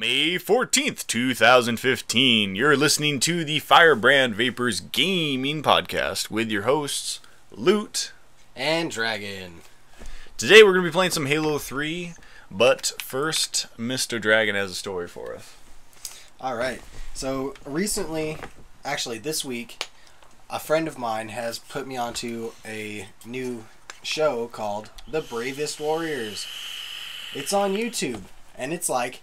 May 14th, 2015. You're listening to the FyreBrand Vapers Gaming Podcast with your hosts, Loot and Dragon. Today we're going to be playing some Halo 3, but first, Mr. Dragon has a story for us. Alright, so recently, actually this week, a friend of mine has put me onto a new show called The Bravest Warriors. It's on YouTube, and it's like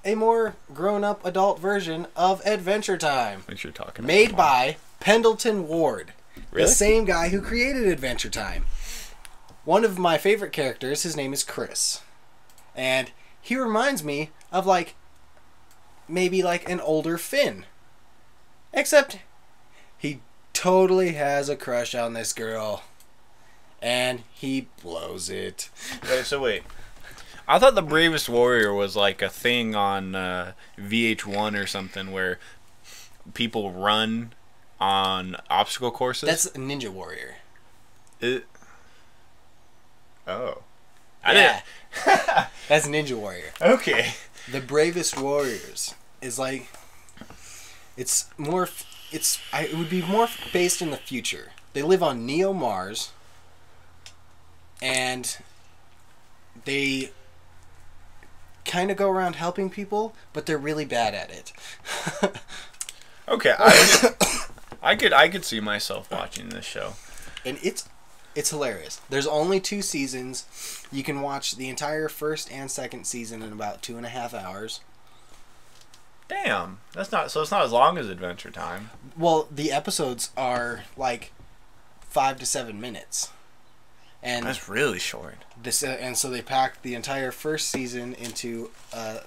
a more grown-up adult version of Adventure Time. Make sure you're talking. Made by Pendleton Ward. Really? The same guy who created Adventure Time. One of my favorite characters, his name is Chris. And he reminds me of maybe an older Finn. Except he totally has a crush on this girl. And he blows it. Wait. I thought The Bravest Warrior was like a thing on VH1 or something where people run on obstacle courses. That's Ninja Warrior. Oh. That's Ninja Warrior. Okay. The Bravest Warriors is it would be more based in the future. They live on Neo Mars, and they kind of go around helping people, but they're really bad at it. Okay, I could see myself watching this show, and it's hilarious. There's only 2 seasons. You can watch the entire first and second season in about 2.5 hours. Damn, it's not as long as Adventure Time. Well, the episodes are 5 to 7 minutes. And that's really short. And so they packed the entire first season into a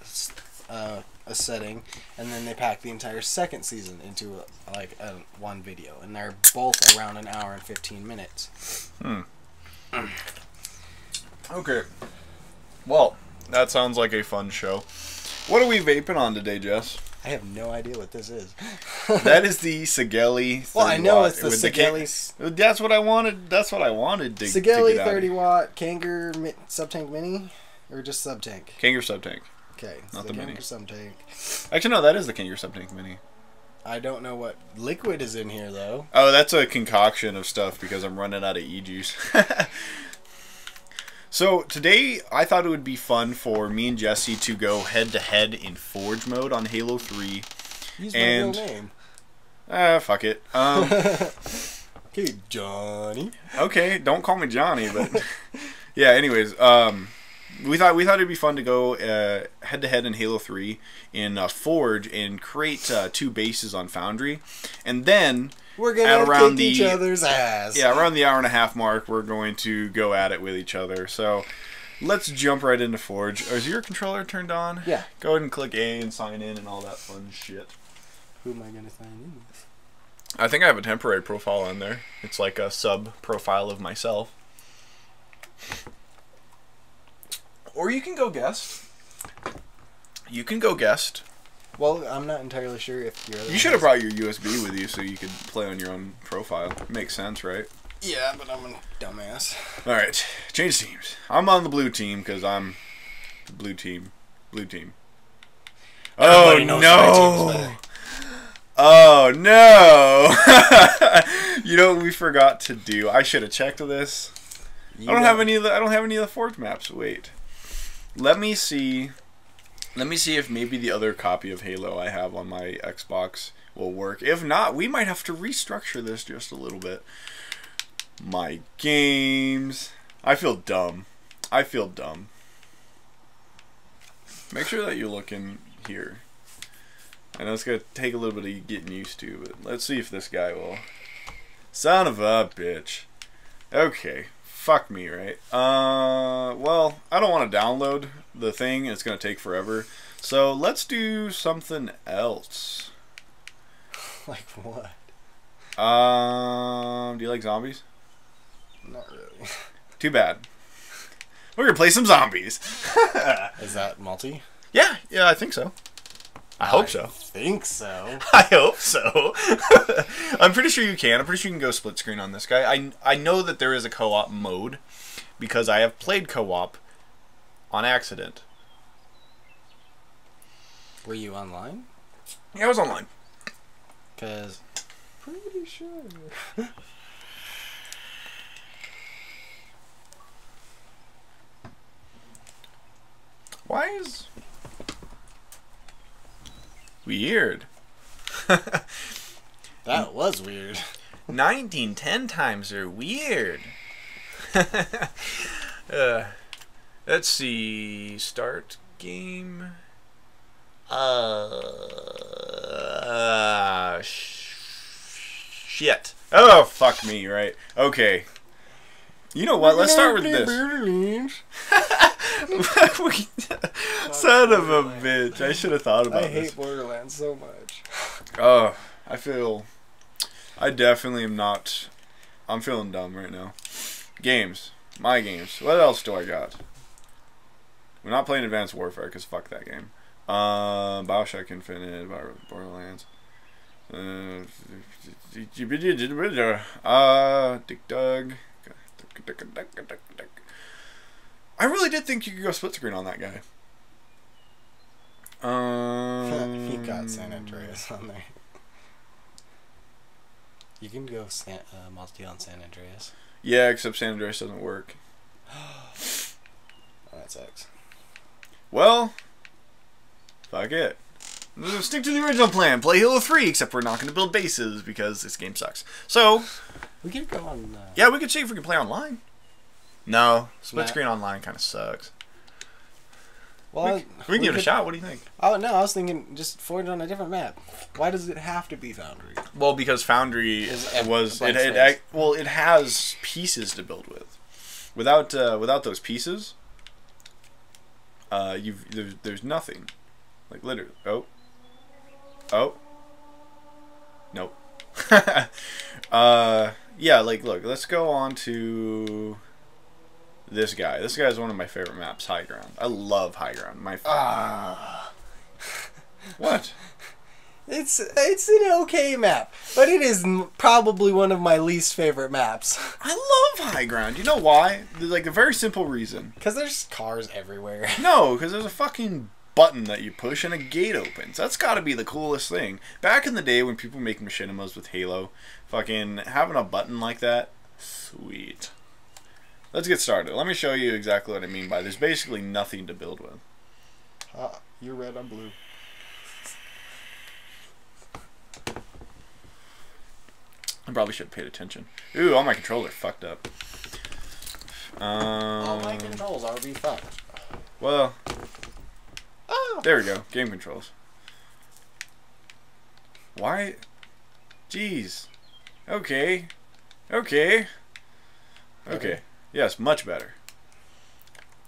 setting, and then they packed the entire second season into one video, and they're both around an hour and 15 minutes. Okay. Well, that sounds like a fun show. What are we vaping on today, Jess? I have no idea what this is. That is the Sigelli 30 Well, I know watt it's the with Sigelli. That's what I wanted. That's what I wanted to Sigelli get 30 watt Kanger Subtank Mini, or just Subtank? Kanger Subtank. Okay, not the the Mini. Kanger Subtank. Actually, no, that is the Kanger Subtank Mini. I don't know what liquid is in here though. Oh, that's a concoction of stuff because I'm running out of e-juice. So today, I thought it would be fun for me and Jesse to go head-to-head in Forge mode on Halo 3. Use my real name. Fuck it. Okay, Johnny. Okay, don't call me Johnny, but yeah. Anyways, we thought it'd be fun to go head-to-head in Halo 3 in Forge and create 2 bases on Foundry, and then we're gonna kick each other's ass. Yeah, around the hour-and-a-half mark, we're going to go at it with each other. So let's jump right into Forge. Is your controller turned on? Yeah. Go ahead and click A and sign in and all that fun shit. Who am I gonna sign in with? I think I have a temporary profile on there. It's like a sub-profile of myself. Or you can go guest. You can go guest. Well, I'm not entirely sure if you're... You should have brought your USB with you so you could play on your own profile. Makes sense, right? Yeah, but I'm a dumbass. Alright, change teams. I'm on the blue team because I'm the blue team. Blue team. Oh, no! Oh, no! You know what we forgot to do? I should have checked this. I don't have any of the Forge maps. Wait. Let me see if maybe the other copy of Halo I have on my Xbox will work. If not, we might have to restructure this just a little bit. My games. I feel dumb. Make sure that you look in here. I know it's going to take a little bit of getting used to, but let's see if this guy will. Son of a bitch. Okay. Fuck me, right? Well, I don't want to download the thing. It's going to take forever. So let's do something else. Like what? Do you like zombies? Not really. Too bad. We're going to play some zombies. Is that multi? Yeah, I think so. I hope so. Think so. I hope so. I'm pretty sure you can. I'm pretty sure you can go split screen on this guy. I know that there is a co-op mode because I have played co-op on accident. Were you online? Yeah, I was online. Because, pretty sure. Why is... Weird. That was weird. 1910 times are weird. Let's see. Start game. Shit. Oh, fuck me, right? Okay. You know what? Let's start with this. Son of a bitch. I should have thought about this. I hate Borderlands so much. Oh, I definitely am not. I'm feeling dumb right now. Games. My games. What else do I got? We're not playing Advanced Warfare because fuck that game. Bioshock Infinite, Borderlands. Dick Dug. I really did think you could go split screen on that guy. He got San Andreas on there. You can go multi on San Andreas. Yeah, except San Andreas doesn't work. Oh, that sucks. Well, fuck it. Let's stick to the original plan. Play Halo 3, except we're not going to build bases because this game sucks. So, we could go on... yeah, we could see if we can play online. No, split screen online kind of sucks. Well, we can give it a shot. What do you think? Oh, no, I was thinking just forward it on a different map. Why does it have to be Foundry? Well, because Foundry it has pieces to build with. Without those pieces, there's nothing. Like literally. Oh. Nope. Yeah, like look, let's go on to this guy. This guy is one of my favorite maps, High Ground. I love High Ground. What? It's an okay map, but it is probably one of my least favorite maps. I love High Ground. You know why? There's like a very simple reason. Because there's cars everywhere. No, because there's a fucking button that you push and a gate opens. That's got to be the coolest thing. Back in the day when people make machinimas with Halo, fucking having a button like that, sweet. Let's get started. Let me show you exactly what I mean by there's basically nothing to build with. You're red, I'm blue. I probably should have paid attention. Ooh, all my controls are fucked up. All my controls are be fucked. Well, there we go. Game controls. Why? Jeez. Okay. Yes, much better.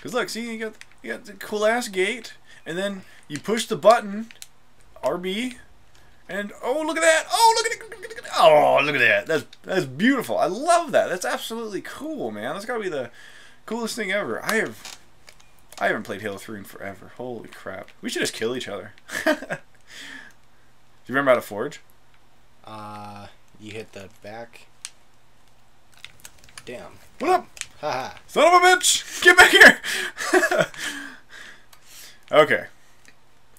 Cause look, see, you got the cool ass gate, and then you push the button, RB, and oh look at that! Oh look at that! That's beautiful. I love that. That's absolutely cool, man. That's gotta be the coolest thing ever. I haven't played Halo 3 in forever. Holy crap. We should just kill each other. Do you remember how to forge? You hit the back. Damn. What up? Haha. Son of a bitch! Get back here! Okay.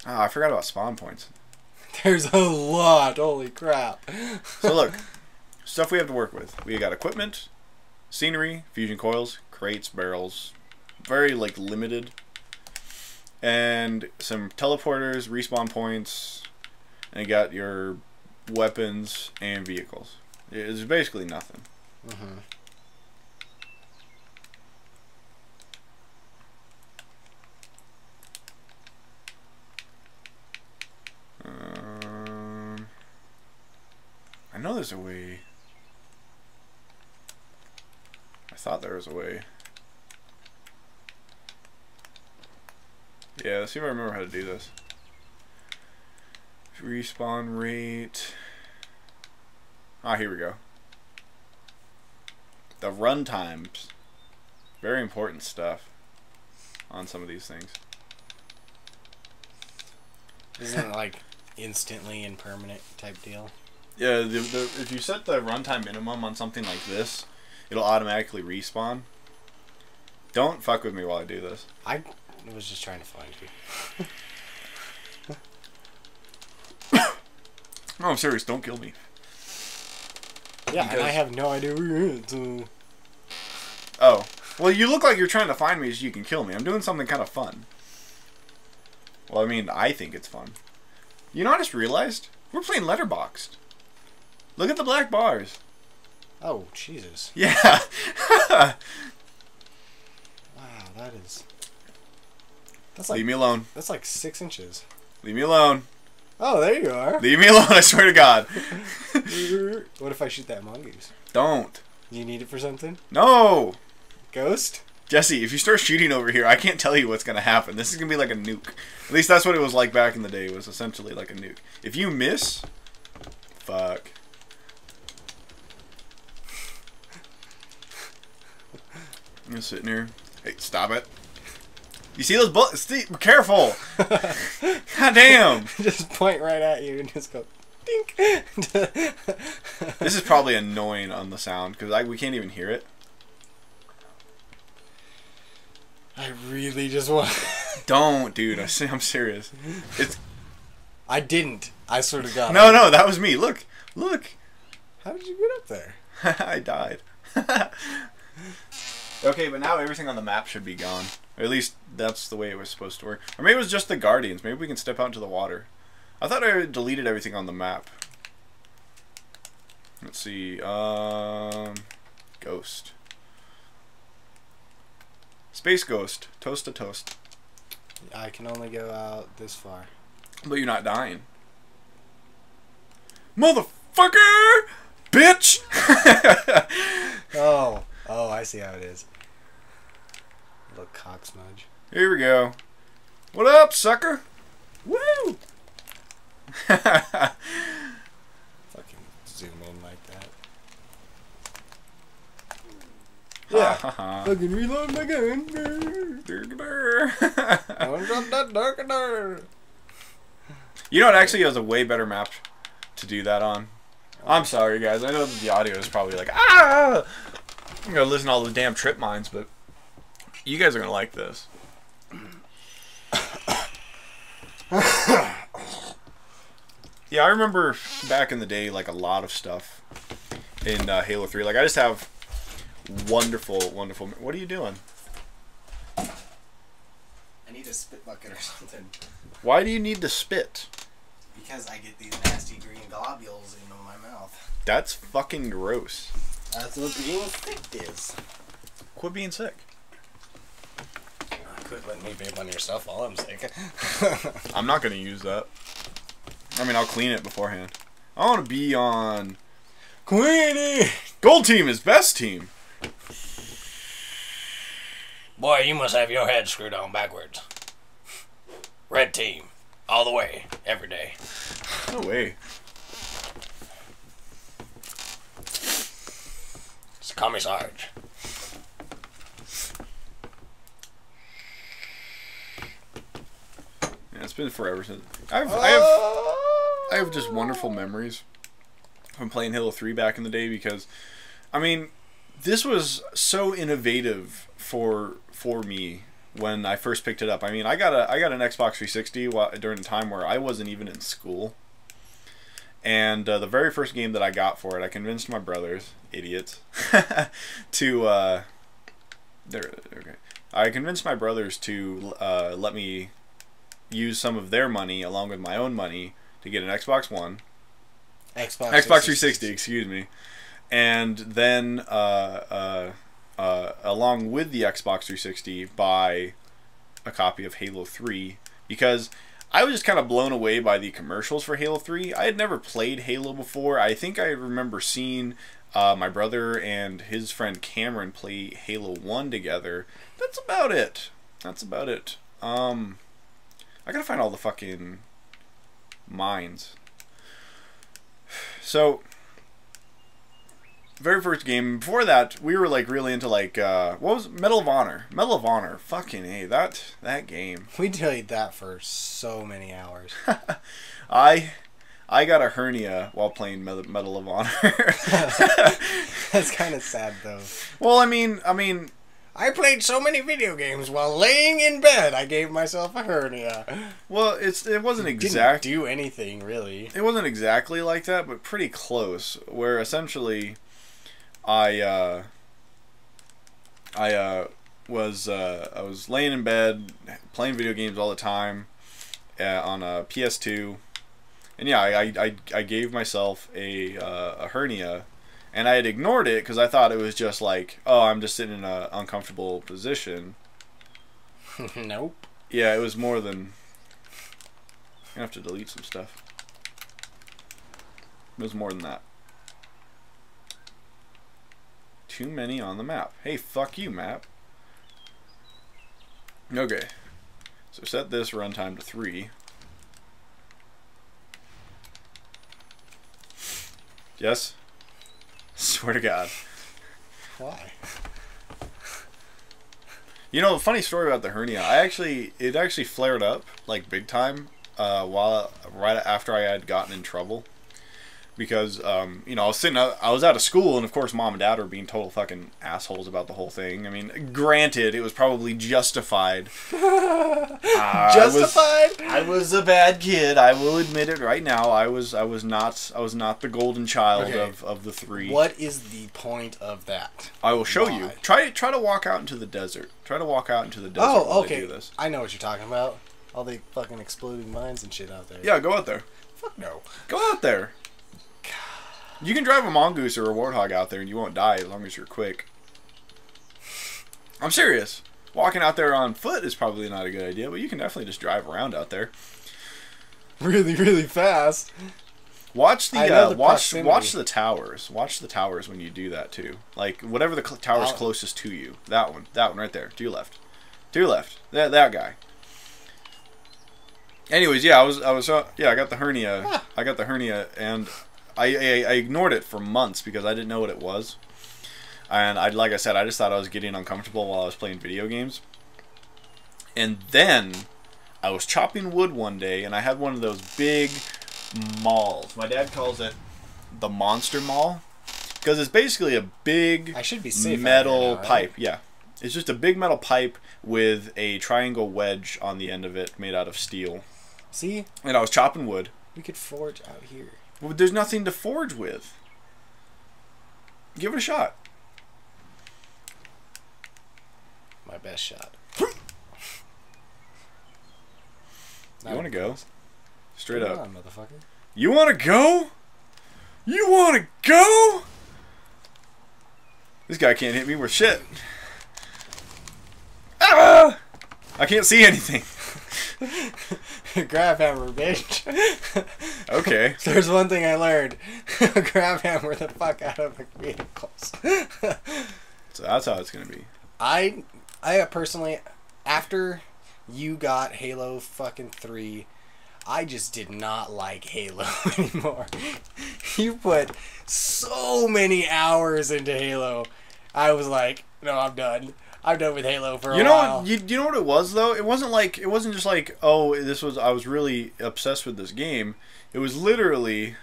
I forgot about spawn points. There's a lot. Holy crap. So look, stuff we have to work with. We got equipment, scenery, fusion coils, crates, barrels. Very like limited. And some teleporters, respawn points, and you got your weapons and vehicles. It's basically nothing. Mm-hmm. I know there's a way. I thought there was a way. Yeah, let's see if I remember how to do this. Respawn rate. Here we go. The run times. Very important stuff on some of these things. Isn't it like instantly and permanent type deal? Yeah, if you set the runtime minimum on something like this, it'll automatically respawn. Don't fuck with me while I do this. I was just trying to find you. No, I'm serious. Don't kill me. Yeah, because... and I have no idea where you're at, so... Oh. Well, you look like you're trying to find me so you can kill me. I'm doing something kind of fun. Well, I mean, I think it's fun. You know what I just realized? We're playing Letterboxd. Look at the black bars. Oh, Jesus. Yeah. Wow, that is... That's like, leave me alone. That's like 6 inches. Leave me alone. Oh, there you are. Leave me alone, I swear to God. What if I shoot that mongoose? Don't. You need it for something? No. Ghost? Jesse, if you start shooting over here, I can't tell you what's going to happen. This is going to be like a nuke. At least that's what it was like back in the day. It was essentially like a nuke. If you miss... Fuck. I'm just sitting here. Hey, stop it. You see those bullets? Be careful. God damn. Just point right at you and just go, dink. This is probably annoying on the sound because we can't even hear it. I really just want... Don't, dude. I'm serious. It's. I didn't. I swear to God. No, that was me. Look. How did you get up there? I died. Okay, but now everything on the map should be gone. Or at least that's the way it was supposed to work. Or maybe it was just the Guardians. Maybe we can step out into the water. I thought I deleted everything on the map. Let's see. Ghost. Space Ghost. Toast to toast. I can only go out this far. But you're not dying. Motherfucker! Bitch! Oh, I see how it is. Little cock smudge. Here we go. What up, sucker? Woo! Fucking zoom in like that. Yeah. Fucking reload my gun. Don't drop that darker. You know what? Actually, it was a way better map to do that on. I'm sorry, guys. I know that the audio is probably like, ah! I'm gonna listen to all the damn trip mines, but you guys are gonna like this. Yeah, I remember back in the day, like a lot of stuff in Halo 3. Like I just have wonderful. What are you doing? I need a spit bucket or something. Why do you need to spit? Because I get these nasty green globules in my mouth. That's fucking gross. That's what being sick is. Quit being sick. Quit letting me vape on your stuff while I'm sick. I'm not gonna use that. I mean, I'll clean it beforehand. I want to be on... Queenie! Gold team is best team. Boy, you must have your head screwed on backwards. Red team. All the way. Every day. No way. Just call me Sarge. Yeah, it's been forever since... I have just wonderful memories from playing Halo 3 back in the day because, I mean, this was so innovative for me when I first picked it up. I mean, I got an Xbox 360 during a time where I wasn't even in school. And the very first game that I got for it, I convinced my brothers, idiots, to okay. I convinced my brothers to let me use some of their money along with my own money to get an Xbox One. Xbox 360, excuse me. And then along with the Xbox 360 buy a copy of Halo 3 because I was just kind of blown away by the commercials for Halo 3. I had never played Halo before. I think I remember seeing my brother and his friend Cameron play Halo 1 together. That's about it. I gotta find all the fucking mines. So, very first game. Before that, we were like really into like what was it? Medal of Honor? Medal of Honor. Fucking A, that game. We played that for so many hours. I got a hernia while playing Medal of Honor. That's kind of sad though. Well, I mean, I played so many video games while laying in bed. I gave myself a hernia. Well, it wasn't exactly... Didn't do anything, really. It wasn't exactly like that, but pretty close. Where essentially, I was laying in bed playing video games all the time on a PS2, and yeah, I gave myself a hernia, and I had ignored it because I thought it was just like, oh, I'm just sitting in an uncomfortable position. Nope. Yeah, it was more than. I have to delete some stuff. It was more than that. Too many on the map. Hey, fuck you, map. Okay. So set this runtime to 3. Yes? Swear to God. Why? You know, a funny story about the hernia. It actually flared up like big time right after I had gotten in trouble. Because, you know, I was out of school, and of course Mom and Dad were being total fucking assholes about the whole thing. I mean, granted, it was probably justified. Justified? I was a bad kid. I will admit it right now. I was not the golden child of the 3. What is the point of that? I will show you. Try to walk out into the desert. Try to walk out into the desert while they do this. I know what you're talking about. All the fucking exploding mines and shit out there. Yeah, go out there. Fuck no. Go out there. You can drive a mongoose or a warthog out there and you won't die as long as you're quick. I'm serious. Walking out there on foot is probably not a good idea, but you can definitely just drive around out there. Really, really fast. Watch the watch the towers. Watch the towers when you do that too. Like whatever the tower's closest to you. That one right there. To your left. To your left. That guy. Anyways, yeah, I got the hernia. I got the hernia and I ignored it for months because I didn't know what it was. And like I said, I just thought I was getting uncomfortable while I was playing video games. And then I was chopping wood one day, and I had one of those big mauls. My dad calls it the monster maul because it's basically a big metal pipe. Yeah, it's just a big metal pipe with a triangle wedge on the end of it made out of steel. See? And I was chopping wood. We could forge out here. Well, there's nothing to forge with. Give it a shot. My best shot. You want to go? Straight up. On, motherfucker. You want to go? You want to go? This guy can't hit me worth shit. Ah! I can't see anything. Grab hammer, bitch. Okay. There's one thing I learned. Grab hammer the fuck out of the vehicles. So that's how it's going to be. I personally, after you got Halo fucking 3, I just did not like Halo anymore. You put so many hours into Halo. I was like, no, I'm done. I'm done with Halo for a while. You know what it was though? It wasn't just like, oh, I was really obsessed with this game. It was literally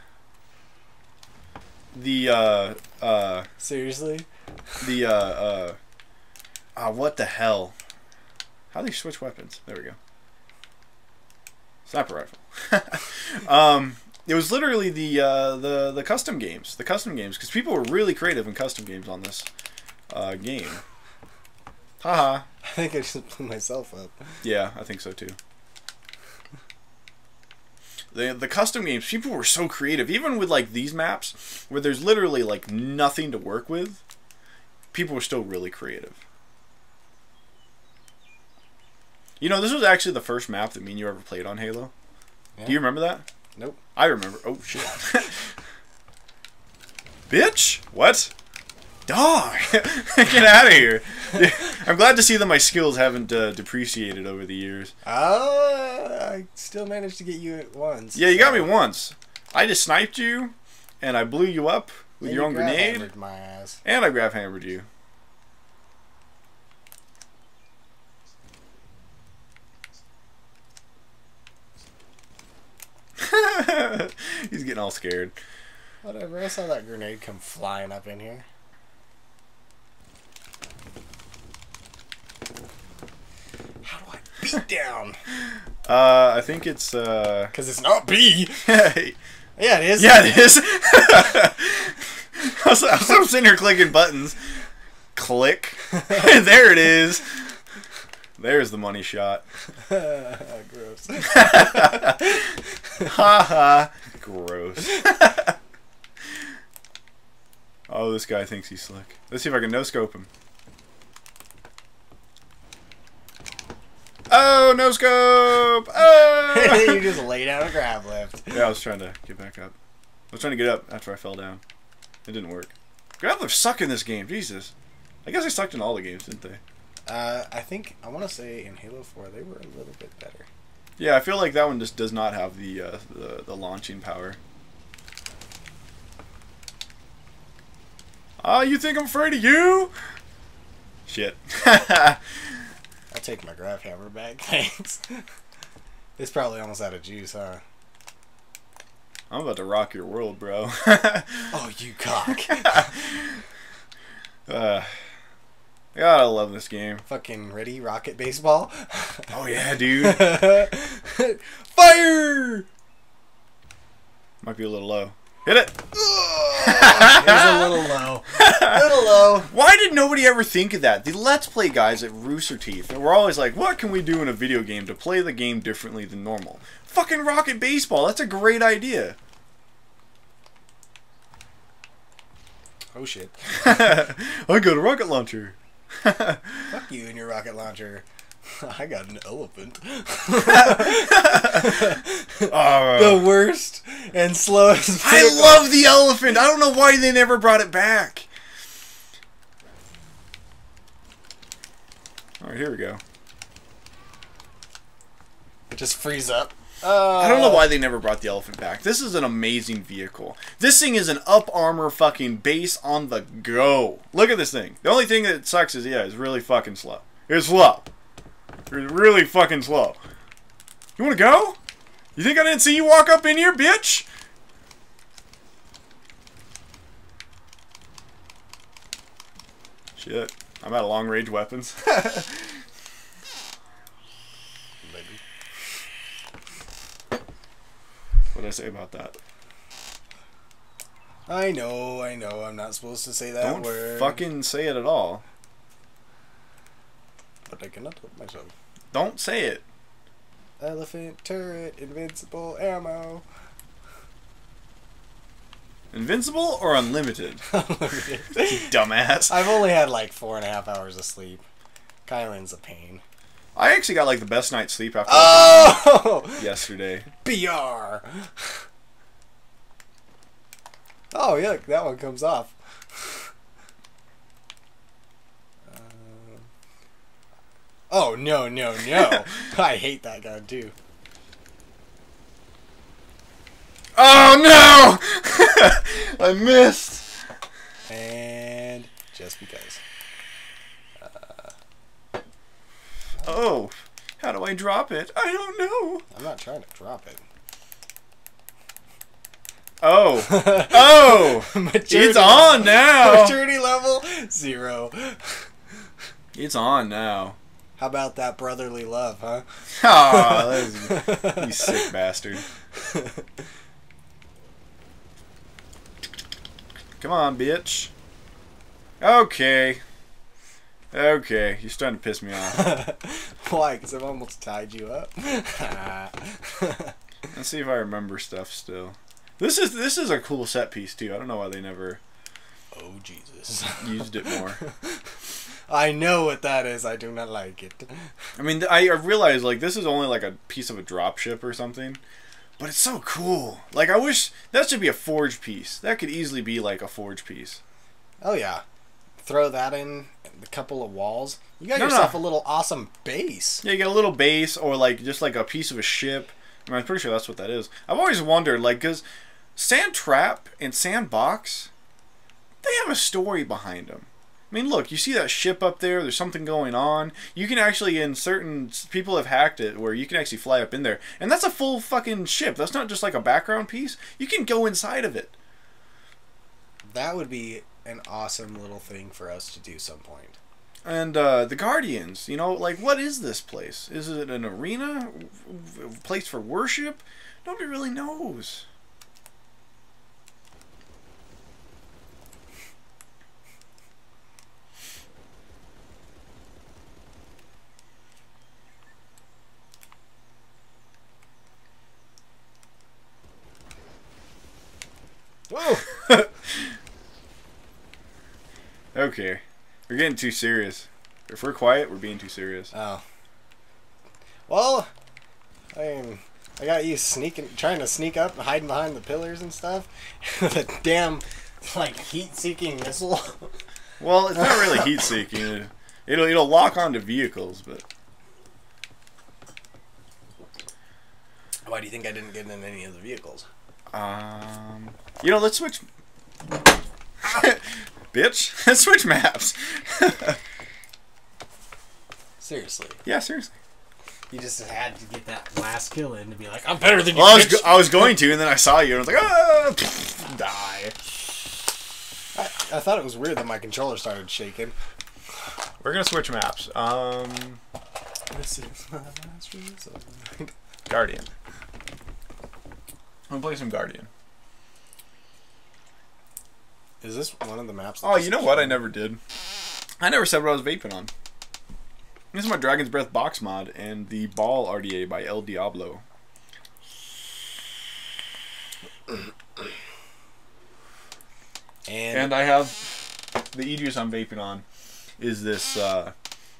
the seriously? The what the hell? How do you switch weapons? There we go. Sniper rifle. It was literally the custom games. The custom games, because people were really creative in custom games on this game. Haha. I think I just blew myself up. Yeah, I think so too. The custom games, people were so creative. Even with like these maps, where there's literally like nothing to work with, people were still really creative. You know, this was actually the first map that me and you ever played on Halo. Yeah. Do you remember that? Nope. I remember. Oh, shit. Bitch! What? Dog! Get out of here. I'm glad to see that my skills haven't depreciated over the years. I still managed to get you at once. Yeah, you got me once. I just sniped you, and I blew you up with your own grenade. My ass. And I grab hammered you. He's getting all scared. Whatever, I saw that grenade come flying up in here. beat down. I think it's Because it's not B. yeah, Yeah, it is. it is. I was sitting here clicking buttons. Click. There it is. There's the money shot. Gross. Haha. Gross. Oh, this guy thinks he's slick. Let's see if I can no-scope him. Oh, no-scope! Oh! You just lay down a grab lift. Yeah, I was trying to get back up. I was trying to get up after I fell down. It didn't work. Grab lifts suck in this game. Jesus. I guess they sucked in all the games, didn't they? I think, I want to say in Halo 4 they were a little bit better. Yeah, I feel like that one just does not have the launching power. Oh, you think I'm afraid of you? Shit. I'll take my grab hammer back, thanks. It's probably almost out of juice, huh? I'm about to rock your world, bro. Oh, you cock. God, I love this game. Fucking ready, rocket baseball? Oh, yeah, dude. Fire! Might be a little low. Hit it! It was a little low. A little low. Why did nobody ever think of that? The Let's Play guys at Rooster Teeth, and we're always like, what can we do in a video game to play the game differently than normal? Fucking rocket baseball. That's a great idea. Oh, shit. I got a rocket launcher. Fuck you and your rocket launcher. I got an elephant. The worst and slowest. I love the elephant. I don't know why they never brought it back. Alright, here we go. Just freeze up. I don't know why they never brought the elephant back. This is an amazing vehicle. This thing is an up armor fucking base on the go. Look at this thing. The only thing that sucks is, yeah, it's really fucking slow. It's slow. It's really fucking slow. You wanna go? You think I didn't see you walk up in here, bitch? Shit. I'm out of long range weapons. What did I say about that? I know, I'm not supposed to say that word. Don't fucking say it at all. But I cannot help myself. Don't say it. Elephant turret, invincible ammo. Invincible or unlimited? Unlimited. You dumbass. I've only had like 4.5 hours of sleep. Kylan's a pain. I actually got like the best night's sleep after yesterday. BR. Oh, yeah, that one comes off. Oh, no, no, no. I hate that gun, too. Oh, no! I missed. And just because. Oh, how do I drop it? I don't know. I'm not trying to drop it. Oh. Oh! It's on now! Maturity level 0. It's on now. How about that brotherly love, huh? Aw, you sick bastard. Come on, bitch. Okay. Okay, you're starting to piss me off. Why? Because I've almost tied you up. Let's see if I remember stuff still. This is a cool set piece too. I don't know why they never Oh, Jesus. used it more. I know what that is. I do not like it. I mean, I realize like this is only like a piece of a drop ship or something, but it's so cool. Like I wish that should be a forge piece. That could easily be like a forge piece. Oh yeah, throw that in a couple of walls. You got yourself a little awesome base. Yeah, you get a little base or like just like a piece of a ship. I mean, I'm pretty sure that's what that is. I've always wondered like because Sand Trap and Sandbox, they have a story behind them. I mean, look, you see that ship up there, there's something going on. You can actually, in certain, people have hacked it where you can actually fly up in there. And that's a full fucking ship. That's not just like a background piece. You can go inside of it. That would be an awesome little thing for us to do some point. And the Guardians, you know, like, what is this place? Is it an arena? A place for worship? Nobody really knows. Whoa! Okay. We're getting too serious. If we're quiet, we're being too serious. Oh. Well, I got you trying to sneak up and hiding behind the pillars and stuff. The damn, like, heat-seeking missile. Well, it's not really heat-seeking. It'll lock onto vehicles, but... Why do you think I didn't get in any of the vehicles? You know, let's switch... Bitch, let's switch maps. Seriously. Yeah, seriously. You just had to get that last kill in to be like, I'm better than you, well, bitch. I was going to, and then I saw you, and I was like, ah! Die. I thought it was weird that my controller started shaking. We're going to switch maps. This is my last resort. Guardian. I'm going to play some Guardian. Is this one of the maps? Oh, you know what? I never did. I never said what I was vaping on. This is my Dragon's Breath box mod and the Ball RDA by El Diablo. And I have the e-juice I'm vaping on is this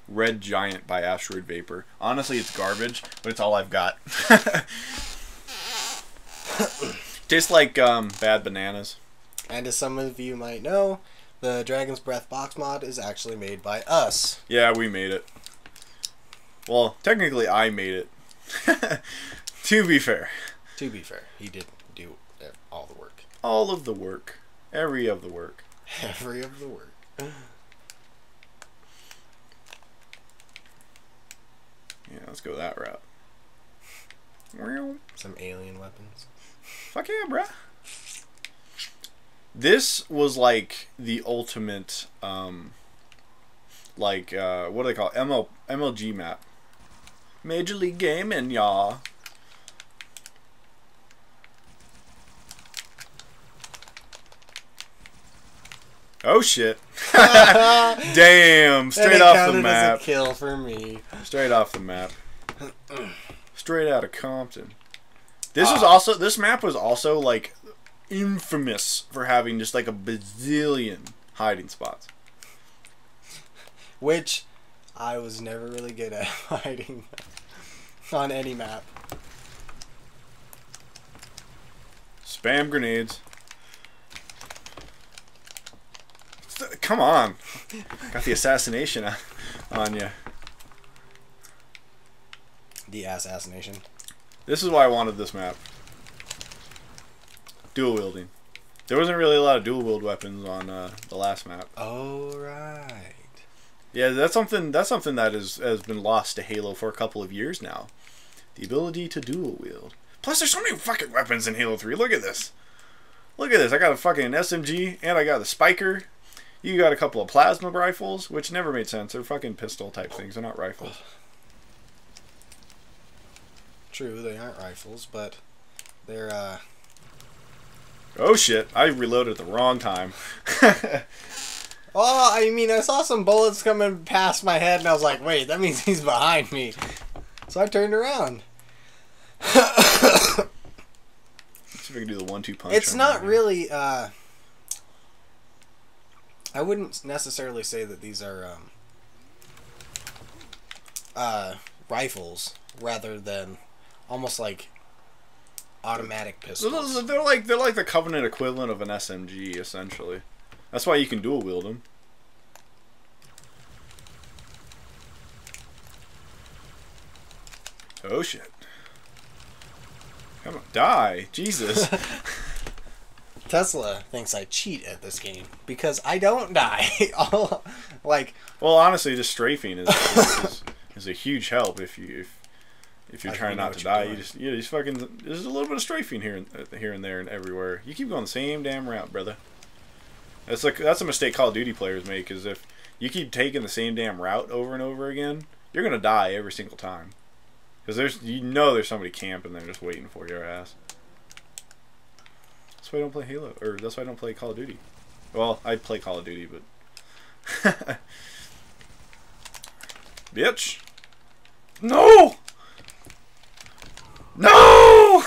Red Giant by Asteroid Vapor. Honestly, it's garbage, but it's all I've got. Tastes like bad bananas. And as some of you might know, the Dragon's Breath box mod is actually made by us. Yeah, we made it. Well, technically I made it. To be fair. To be fair, he did do all the work. All of the work. Every of the work. Every of the work. Yeah, let's go that route. Some alien weapons. Fuck yeah, bruh. This was like the ultimate, what do they call it? MLG map. Major League Gaming, y'all. Oh shit! Damn! Straight off the map. As a kill for me. Straight off the map. Straight out of Compton. This map was also like infamous for having just like a bazillion hiding spots. Which I was never really good at hiding on any map. Spam grenades. Come on. Got the assassination on you. The assassination. This is why I wanted this map. Dual wielding. There wasn't really a lot of dual wield weapons on the last map. Oh right. Yeah, that's something that has been lost to Halo for a couple of years now. The ability to dual wield. Plus, there's so many fucking weapons in Halo 3. Look at this. Look at this. I got a fucking SMG and I got the spiker. You got a couple of plasma rifles, which never made sense. They're fucking pistol type things. They're not rifles. True, they aren't rifles, but they're Oh shit, I reloaded at the wrong time. Well, I mean, I saw some bullets coming past my head, and I was like, wait, that means he's behind me. So I turned around. Let's see if I can do the 1-2 punch. It's not really, I wouldn't necessarily say that these are, rifles, rather than almost like automatic pistols. They're like the Covenant equivalent of an SMG, essentially. That's why you can dual wield them. Oh shit! Come on, die! Jesus! Tesla thinks I cheat at this game because I don't die. Well, honestly, just strafing is a huge help if you're trying not to die. You just fucking, there's a little bit of strafing here and there and everywhere. You keep going the same damn route, brother. That's a mistake Call of Duty players make, is if you keep taking the same damn route over and over again, you're gonna die every single time. Because there's somebody camping there just waiting for your ass. That's why I don't play Halo, or that's why I don't play Call of Duty. Well, I play Call of Duty, but bitch. No! No!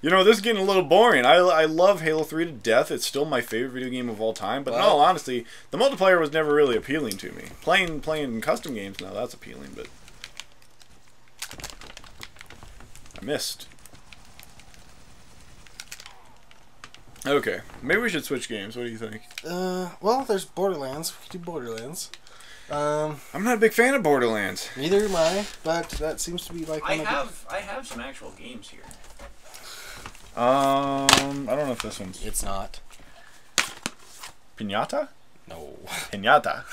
You know, this is getting a little boring. I love Halo 3 to death. It's still my favorite video game of all time. But in all honesty, the multiplayer was never really appealing to me. Playing custom games, now that's appealing, but I missed. Okay, maybe we should switch games. What do you think? Well, there's Borderlands. We could do Borderlands. I'm not a big fan of Borderlands. Neither am I, but that seems to be like I have some actual games here. I don't know if this one's... It's not. Piñata? No. Piñata.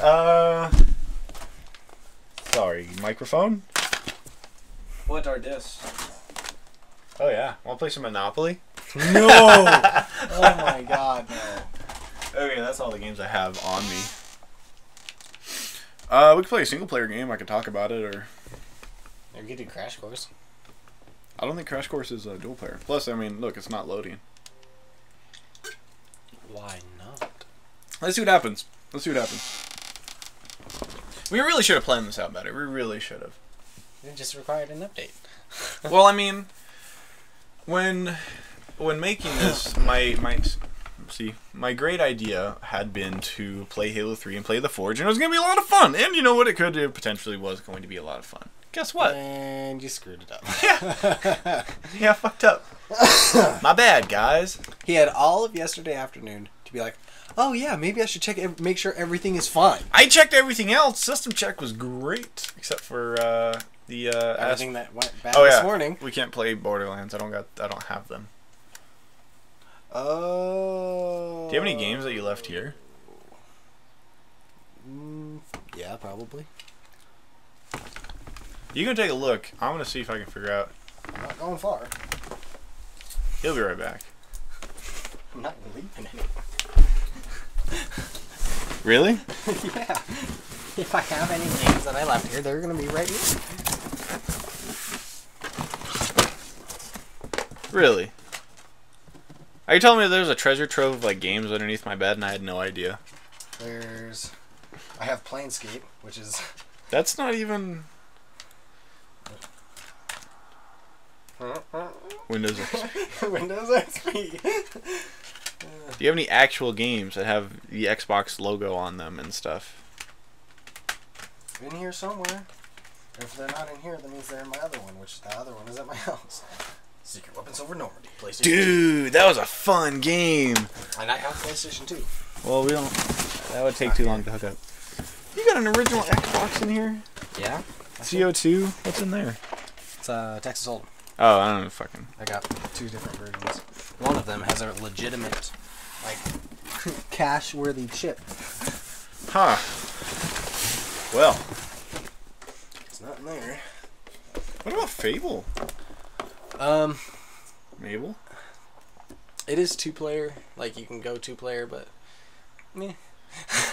Oh. Sorry, microphone? What are this? Oh yeah, wanna play some Monopoly? No! Oh my god, no. Okay, that's all the games I have on me. We could play a single player game, I could talk about it, or... Or we could do Crash Course. I don't think Crash Course is a dual player. Plus, I mean, look, it's not loading. Why not? Let's see what happens. Let's see what happens. We really should have planned this out better. We really should have. It just required an update. Well, I mean, when making this, my great idea had been to play Halo 3 and play The Forge, and it was going to be a lot of fun. And you know what? It potentially was going to be a lot of fun. Guess what? And you screwed it up. Yeah. Yeah, fucked up. My bad, guys. He had all of yesterday afternoon to be like, oh yeah, maybe I should make sure everything is fine. I checked everything else. System check was great, except for everything that went bad this morning. We can't play Borderlands. I don't have them. Oh. Do you have any games that you left here? Yeah, probably. You can take a look. I'm gonna see if I can figure out. I'm not going far. He'll be right back. I'm not leaving any. Really? Yeah. If I have any games that I left here, they're gonna be right here. Really? Are you telling me there's a treasure trove of like games underneath my bed and I had no idea? I have Planescape, which is... That's not even... Windows XP. Windows XP. Do you have any actual games that have the Xbox logo on them and stuff? In here somewhere. If they're not in here, that means they're in my other one, which the other one is at my house. Secret Weapons Over Normandy. PlayStation 2. Dude, that was a fun game. And I have PlayStation 2. Well, we don't... That would take too long to hook up. You got an original Xbox in here? Yeah. CO2? What's in there? It's Texas Hold'em. Oh, I don't know, fucking... I got 2 different versions. One of them has a legitimate, like, cash-worthy chip. Huh. Well. It's not in there. What about Fable? Mabel? It is 2-player. Like, you can go 2-player, but... Meh.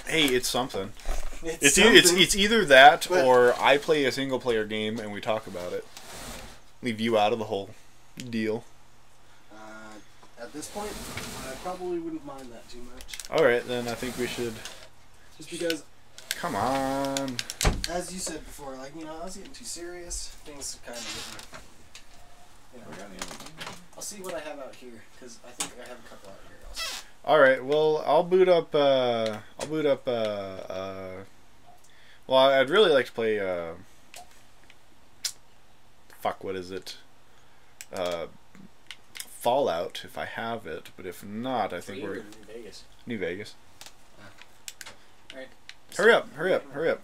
Hey, it's something. It's It's either that or I play a single-player game and we talk about it. Leave you out of the whole deal. At this point, I probably wouldn't mind that too much. Alright, then I think we should... Just because... Come on. As you said before, like, you know, I was getting too serious. Things kind of getting... You know, I'll see what I have out here, because I think I have a couple out here also. Alright, well, I'll boot up, well, I'd really like to play, fuck, what is it? Fallout, if I have it, but if not, I think we're... New Vegas. New Vegas. Alright. Hurry up, hurry up, hurry up.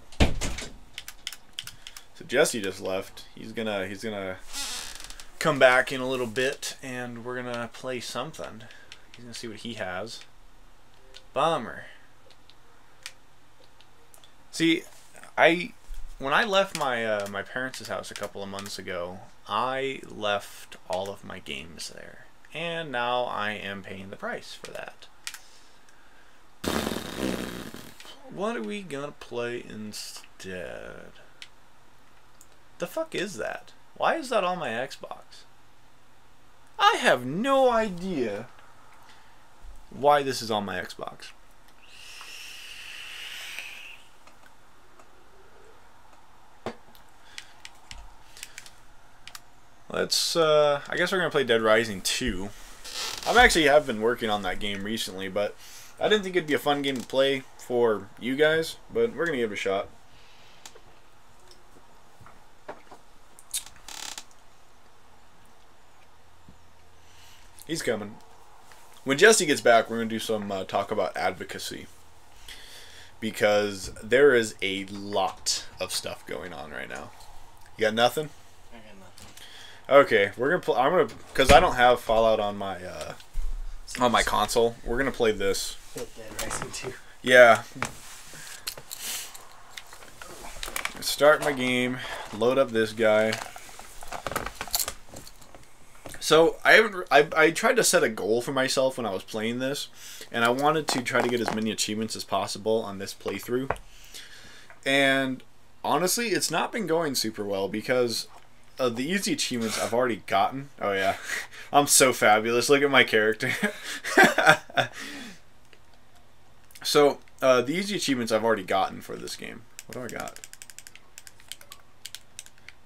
So Jesse just left. He's gonna come back in a little bit, and we're gonna play something. He's gonna see what he has. Bummer. See, when I left my parents' house a couple of months ago, I left all of my games there. and now I am paying the price for that. What are we gonna play instead? The fuck is that? Why is that on my Xbox? I have no idea why this is on my Xbox. Let's, I guess we're going to play Dead Rising 2. I've been working on that game recently, but I didn't think it'd be a fun game to play for you guys, but we're going to give it a shot. He's coming. When Jesse gets back, we're going to do some talk about advocacy. Because there is a lot of stuff going on right now. You got nothing? I got nothing. Okay, we're gonna play. I'm gonna, because I don't have Fallout on my console. We're gonna play this. Dead Rising 2. Yeah. Start my game. Load up this guy. So I tried to set a goal for myself when I was playing this, and I wanted to try to get as many achievements as possible on this playthrough. And honestly, it's not been going super well because of the easy achievements I've already gotten. Oh yeah, I'm so fabulous. Look at my character. So the easy achievements I've already gotten for this game. What do I got?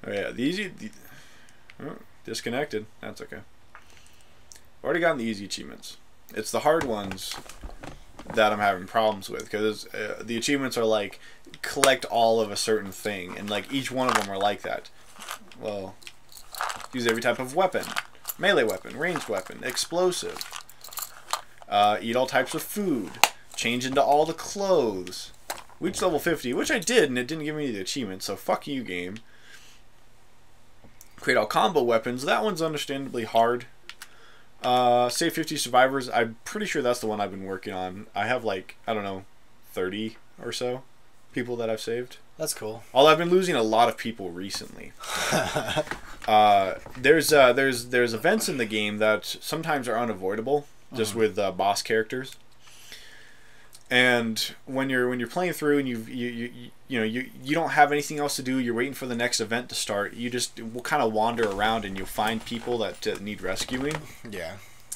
Oh yeah, disconnected. That's okay. I've already gotten the easy achievements. It's the hard ones that I'm having problems with, because the achievements are like collect all of a certain thing, and like each one of them are like that. Well, use every type of weapon: melee weapon, ranged weapon, explosive. Eat all types of food. Change into all the clothes. Reach level 50, which I did, and it didn't give me the achievement. So fuck you, game. Create all combo weapons. That one's understandably hard. Save 50 survivors. I'm pretty sure that's the one I've been working on. I have like, I don't know, 30 or so people that I've saved. That's cool. Although I've been losing a lot of people recently. There's events in the game that sometimes are unavoidable, just with boss characters. And when you're playing through and you don't have anything else to do, you're waiting for the next event to start. You just will kind of wander around and you'll find people that need rescuing. Yeah.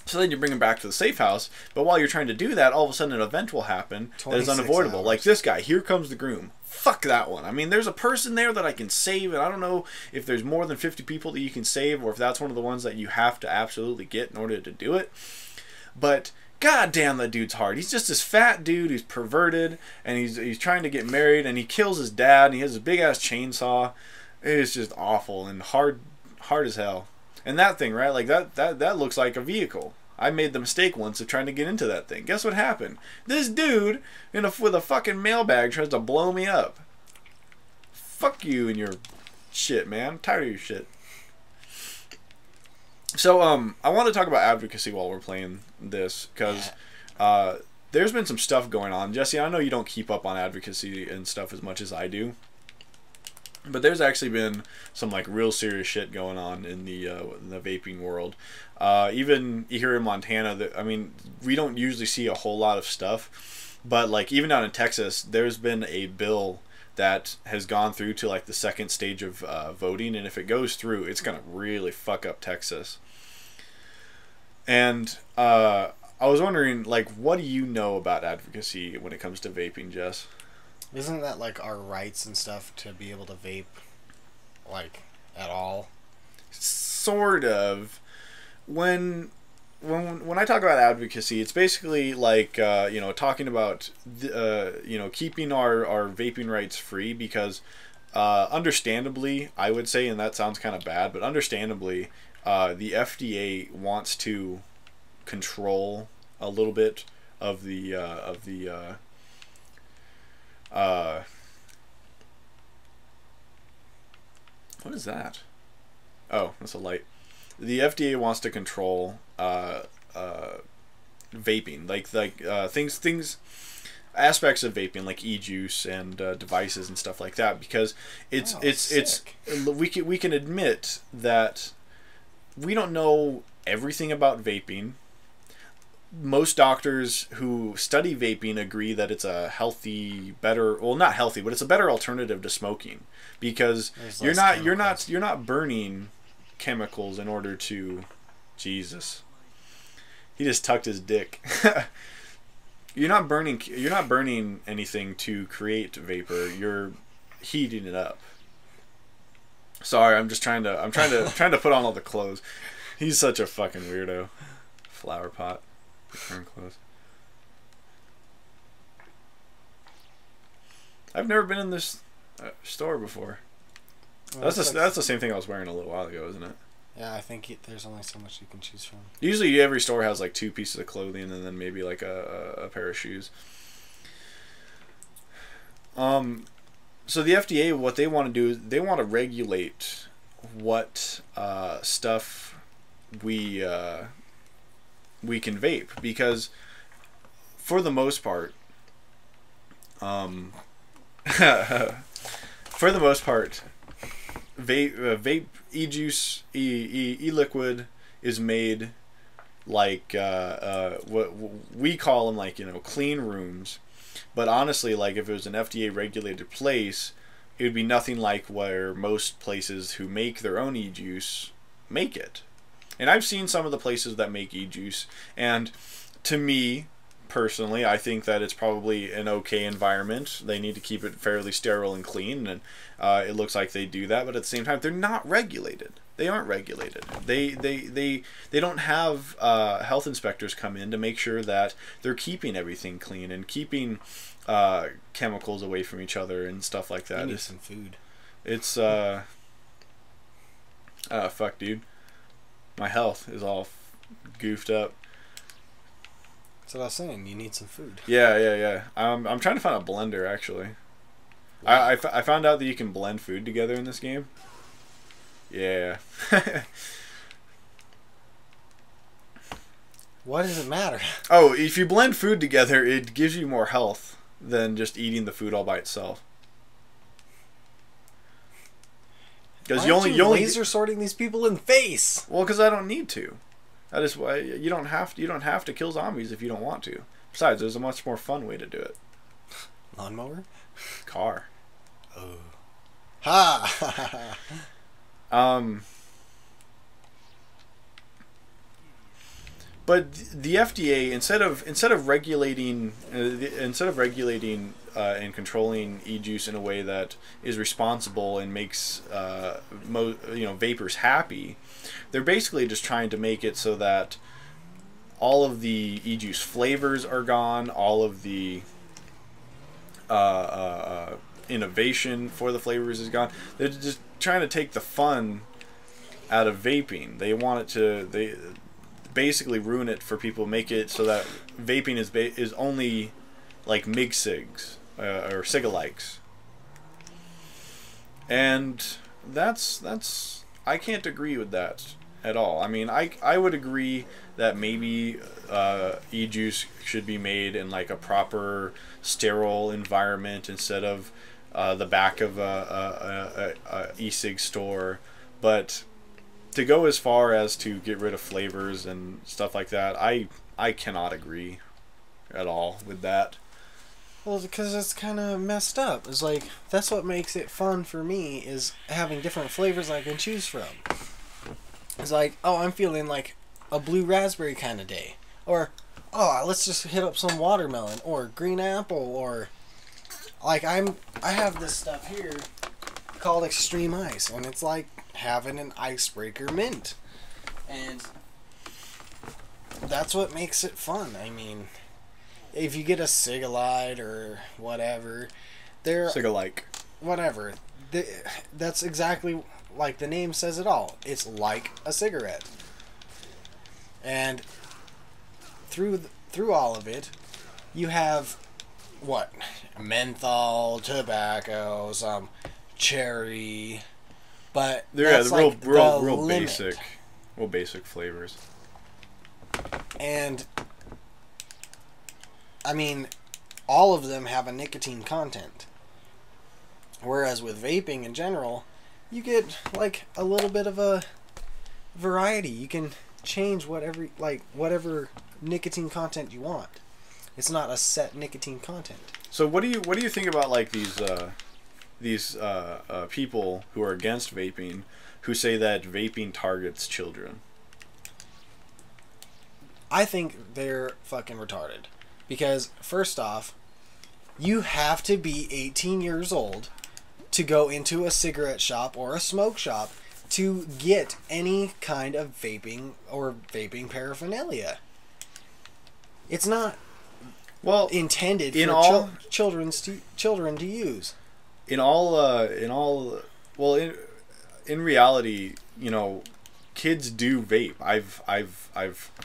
So then you bring them back to the safe house. But while you're trying to do that, all of a sudden an event will happen that is unavoidable. Like this guy. Here comes the groom. Fuck that one. I mean, there's a person there that I can save, and I don't know if there's more than 50 people that you can save, or if that's one of the ones that you have to absolutely get in order to do it. But god damn, that dude's hard. He's just this fat dude who's perverted, and he's trying to get married, and he kills his dad, and he has a big ass chainsaw. It's just awful and hard as hell. And that thing, right? Like that looks like a vehicle. I made the mistake once of trying to get into that thing. Guess what happened? This dude with a fucking mailbag tries to blow me up. Fuck you and your shit, man. I'm tired of your shit. So, I want to talk about advocacy while we're playing this, because there's been some stuff going on. Jesse, I know you don't keep up on advocacy and stuff as much as I do, but there's actually been some like real serious shit going on in the vaping world. Even here in Montana, I mean, we don't usually see a whole lot of stuff, but like even down in Texas, there's been a bill that has gone through to like the second stage of voting, and if it goes through, it's gonna really fuck up Texas. And I was wondering, like, what do you know about advocacy when it comes to vaping, Jess? Isn't that like our rights and stuff to be able to vape, like, at all? Sort of. When I talk about advocacy, it's basically like talking about keeping our vaping rights free, because understandably, I would say, and that sounds kind of bad, but understandably, the FDA wants to control a little bit of the what is that? Oh, that's a light. The FDA wants to control vaping, like things aspects of vaping, like e-juice and devices and stuff like that, because we can admit that we don't know everything about vaping. Most doctors who study vaping agree that it's a healthy, better, well, not healthy, but it's a better alternative to smoking, because you're not burning chemicals in order to, Jesus, he just tucked his dick. You're not burning anything to create vapor. You're heating it up. Sorry, I'm trying to put on all the clothes. He's such a fucking weirdo. Flower pot. Return clothes. I've never been in this store before. Well, that's the same thing I was wearing a little while ago, isn't it? Yeah, I think there's only so much you can choose from. Usually every store has like 2 pieces of clothing and then maybe like a pair of shoes. So the FDA, what they want to do is they want to regulate what stuff we can vape, because for the most part, vape e-juice, e-liquid is made like what we call them, like, clean rooms. But honestly, like, if it was an FDA regulated place, it would be nothing like where most places who make their own e-juice make it. And I've seen some of the places that make e-juice, and to me personally, I think that it's probably an okay environment. They need to keep it fairly sterile and clean, and it looks like they do that, but at the same time, they're not regulated. They aren't regulated. They don't have health inspectors come in to make sure that they're keeping everything clean and keeping chemicals away from each other and stuff like that. You need some food. It's fuck, dude. My health is all goofed up. That's what I was saying. You need some food. Yeah. I'm trying to find a blender, actually. Wow. I found out that you can blend food together in this game. Yeah. Why does it matter? Oh, if you blend food together, it gives you more health than just eating the food all by itself. Because you only laser sorting these people in the face. Well, because I don't need to. You don't have to kill zombies if you don't want to. Besides, there's a much more fun way to do it. Lawnmower? Car. Oh. Ha! But the FDA, instead of regulating and controlling e-juice in a way that is responsible and makes vapors happy, they're basically just trying to make it so that all of the e-juice flavors are gone, all of the innovation for the flavors is gone. They're just trying to take the fun out of vaping. They want it to basically ruin it for people, make it so that vaping is only like MIG cigs or cigalikes, and that's I can't agree with that at all. I mean, I would agree that maybe e-juice should be made in like a proper sterile environment instead of the back of a e-cig store, but to go as far as to get rid of flavors and stuff like that, I cannot agree at all with that. Well, because it's kind of messed up. It's like, that's what makes it fun for me, is having different flavors I can choose from. It's like, oh, I'm feeling like a blue raspberry kind of day. Or, oh, let's just hit up some watermelon or green apple, or like I have this stuff here called Extreme Ice, and it's like having an icebreaker mint, and that's what makes it fun. I mean, if you get a cigalite or whatever, Cigalike. Whatever, that's exactly like the name says it all. It's like a cigarette, and through all of it, you have what? Menthol, tobacco, some cherry. But they're like real basic flavors. And I mean, all of them have a nicotine content. Whereas with vaping in general, you get like a little bit of a variety. You can change whatever nicotine content you want. It's not a set nicotine content. So what do you think about like these people who are against vaping, who say that vaping targets children? I think they're fucking retarded. Because, first off, you have to be 18 years old to go into a cigarette shop or a smoke shop to get any kind of vaping or vaping paraphernalia. It's not intended for children to use. In reality, kids do vape. I've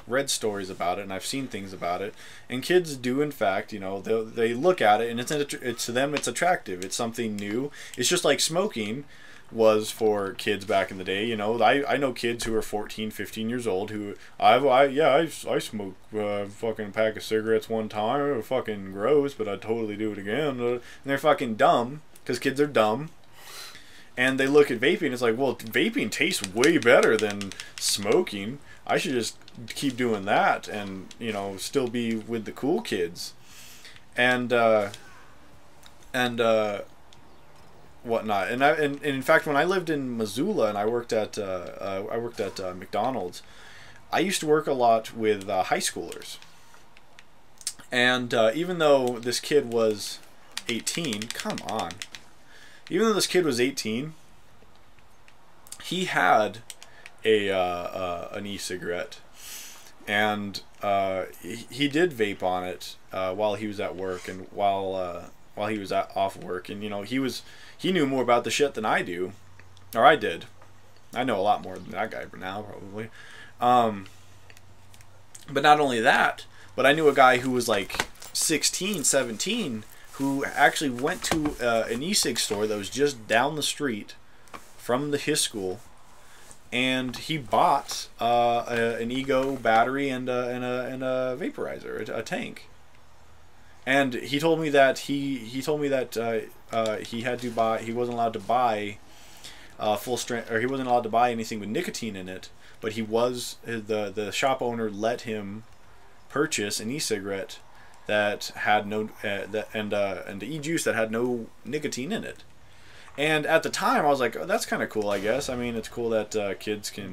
read stories about it and I've seen things about it, and kids do in fact, they look at it and it's to them it's attractive. It's something new. It's just like smoking was for kids back in the day. I know kids who are 14, 15 years old who I smoked fucking pack of cigarettes one time. It was fucking gross, but I'd totally do it again. And they're fucking dumb because kids are dumb. And they look at vaping, it's like, well, vaping tastes way better than smoking. I should just keep doing that and, still be with the cool kids. And whatnot. And in fact, when I lived in Missoula and I worked at McDonald's, I used to work a lot with high schoolers. And even though this kid was 18, come on. Even though this kid was 18, he had an e-cigarette, and he did vape on it while he was at work and while he was off work, and he knew more about the shit than I do, or I did. I know a lot more than that guy now probably. But not only that, but I knew a guy who was like 16, 17. Who actually went to an e-cig store that was just down the street from his school, and he bought an Ego battery and a vaporizer, a tank. And he told me that he wasn't allowed to buy full strength, or he wasn't allowed to buy anything with nicotine in it, but the shop owner let him purchase an e-cigarette that had no and the e-juice that had no nicotine in it. And at the time I was like, oh, that's kind of cool, I guess. I mean, it's cool that kids can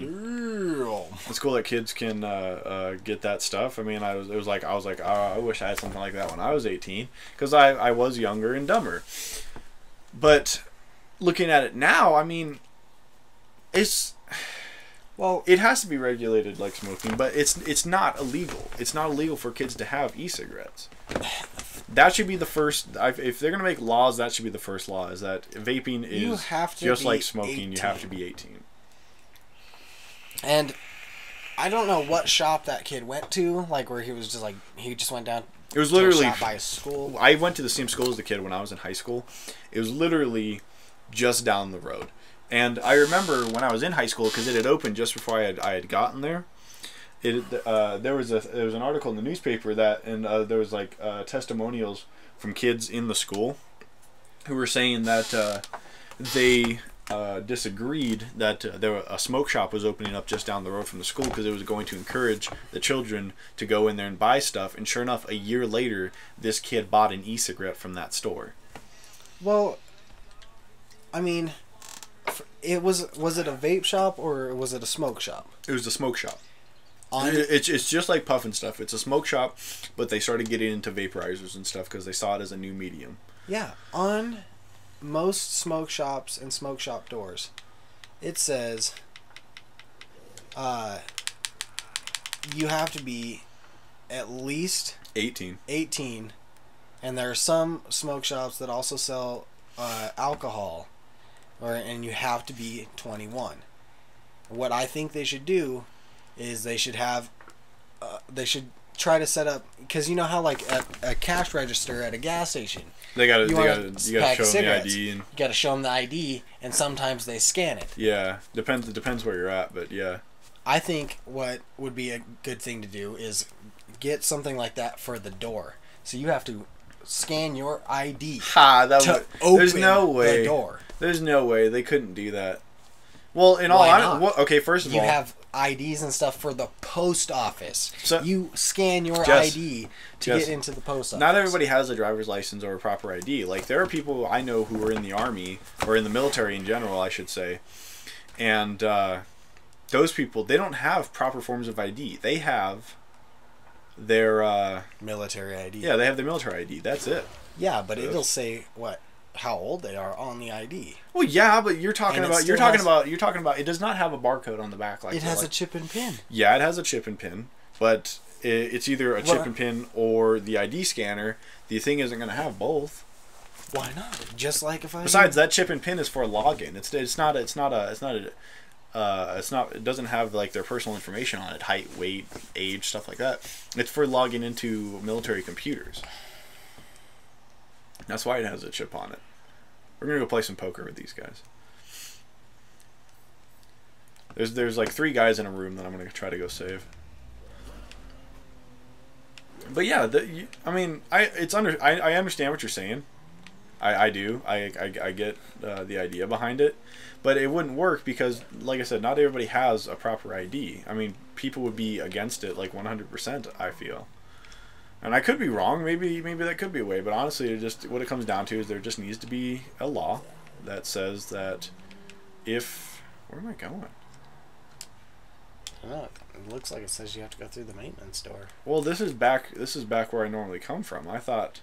get that stuff. I mean, I was like oh, I wish I had something like that when I was 18, because I was younger and dumber. But looking at it now, I mean, it has to be regulated like smoking, but it's not illegal. It's not illegal for kids to have e-cigarettes. That should be the first. If they're gonna make laws, that should be the first law. Is that vaping is just like smoking. 18. You have to be 18. And I don't know what shop that kid went to, like where he was just like he just went down. It was literally to a shop by his school. I went to the same school as the kid when I was in high school. It was literally just down the road. And I remember when I was in high school, because it had opened just before I had gotten there. There was an article in the newspaper that, and there was like testimonials from kids in the school who were saying that they disagreed that a smoke shop was opening up just down the road from the school because it was going to encourage the children to go in there and buy stuff. And sure enough, a year later, this kid bought an e-cigarette from that store. Well, I mean, was it a vape shop or was it a smoke shop? It was a smoke shop. It's just like puff and stuff. It's a smoke shop, but they started getting into vaporizers and stuff because they saw it as a new medium. Yeah, on most smoke shops and smoke shop doors, it says you have to be at least 18, and there are some smoke shops that also sell alcohol, and you have to be 21. What I think they should do is they should try to set up, because you know how like at a cash register at a gas station, you gotta show them the ID, and you gotta show them the ID, and sometimes they scan it. Yeah, depends where you're at, but yeah. I think what would be a good thing to do is get something like that for the door, so you have to scan your ID to open the door. There's no way they couldn't do that. Well, in all Why honesty, not? okay, first of You all, have IDs and stuff for the post office. So- you scan your Jess, ID to Jess, get into the post office. not everybody has a driver's license or a proper ID. Like, there are people I know who are in the Army, or in the military in general, I should say, and those people, they don't have proper forms of ID. They have their... military ID. yeah, they have their military ID. That's it. Yeah, but it'll say how old they are on the ID. Well, yeah, but you're talking And it about still you're talking about it does not have a barcode on the back like It has like, a chip and pin. Yeah, it has a chip and pin, but it's either a chip and pin or the ID scanner. The thing isn't going to have both. Why not? Just like if I. Besides, that chip and pin is for login. It doesn't have like their personal information on it, height, weight, age, stuff like that. It's for logging into military computers. That's why it has a chip on it. We're gonna go play some poker with these guys. There's like 3 guys in a room that I'm gonna try to go save. But yeah, I understand what you're saying. I do. I get the idea behind it, but it wouldn't work because, like I said, not everybody has a proper ID. I mean, people would be against it like 100%. I feel, and I could be wrong. Maybe that could be a way. But honestly, what it comes down to is there just needs to be a law that says that if where am I going? Oh, it looks like it says you have to go through the maintenance door. Well, this is back where I normally come from. I thought,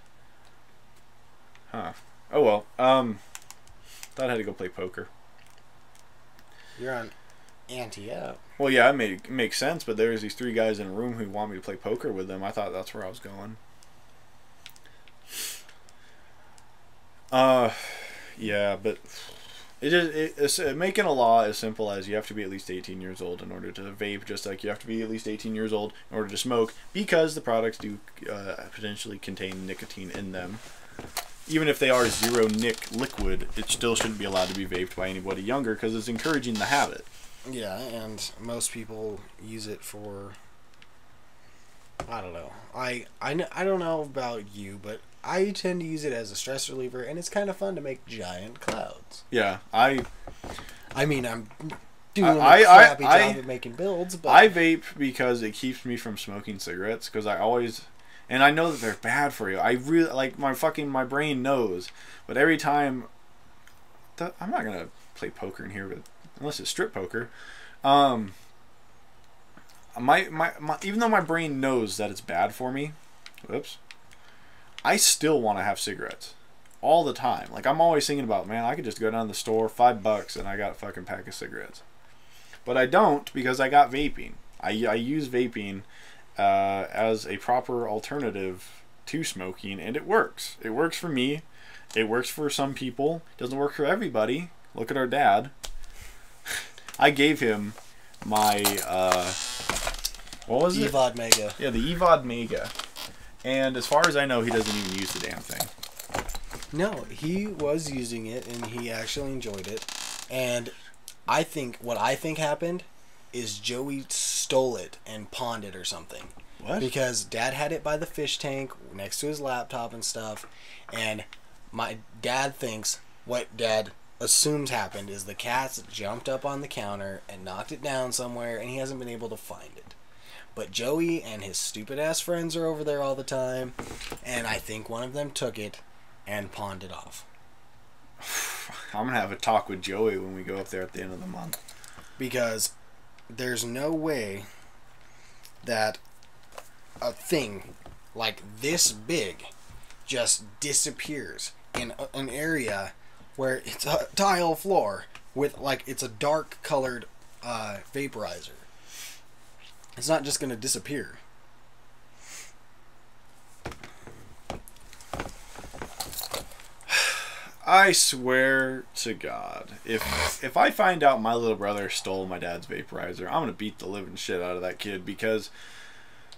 huh? Oh well. Thought I had to go play poker. You're on ante-up. Well, yeah, it makes sense, but there's these 3 guys in a room who want me to play poker with them. I thought that's where I was going. Yeah, but it's making a law as simple as you have to be at least 18 years old in order to vape, just like you have to be at least 18 years old in order to smoke, because the products do potentially contain nicotine in them. Even if they are zero nic liquid, it still shouldn't be allowed to be vaped by anybody younger because it's encouraging the habit. Yeah, and most people use it for, I don't know. I don't know about you, but I tend to use it as a stress reliever, and it's kind of fun to make giant clouds. Yeah, I mean, I'm doing a crappy job of making builds, but I vape because it keeps me from smoking cigarettes, because and I know that they're bad for you. I really, like, my brain knows, but every time, I'm not gonna play poker in here, but unless it's strip poker, even though my brain knows that it's bad for me, I still want to have cigarettes all the time. Like, I'm always thinking about, man, I could just go down to the store, $5, and I got a fucking pack of cigarettes. But I don't, because I got vaping. I use vaping as a proper alternative to smoking, and it works. It works for me. It works for some people. It doesn't work for everybody. Look at our dad. I gave him my what was it? EVOD Mega. Yeah, the EVOD Mega. And as far as I know, he doesn't even use the damn thing. No, he was using it, and he actually enjoyed it. And what I think happened is Joey stole it and pawned it or something. What? Because Dad had it by the fish tank next to his laptop and stuff, and my dad thinks what Dad assumes happened is the cats jumped up on the counter and knocked it down somewhere, and he hasn't been able to find it. But Joey and his stupid ass friends are over there all the time, and I think one of them took it and pawned it off. I'm gonna have a talk with Joey when we go up there at the end of the month. Because there's no way that a thing like this big just disappears in an area where it's a tile floor with, like, it's a dark colored vaporizer. It's not just going to disappear. I swear to God, if I find out my little brother stole my dad's vaporizer, I'm gonna beat the living shit out of that kid, because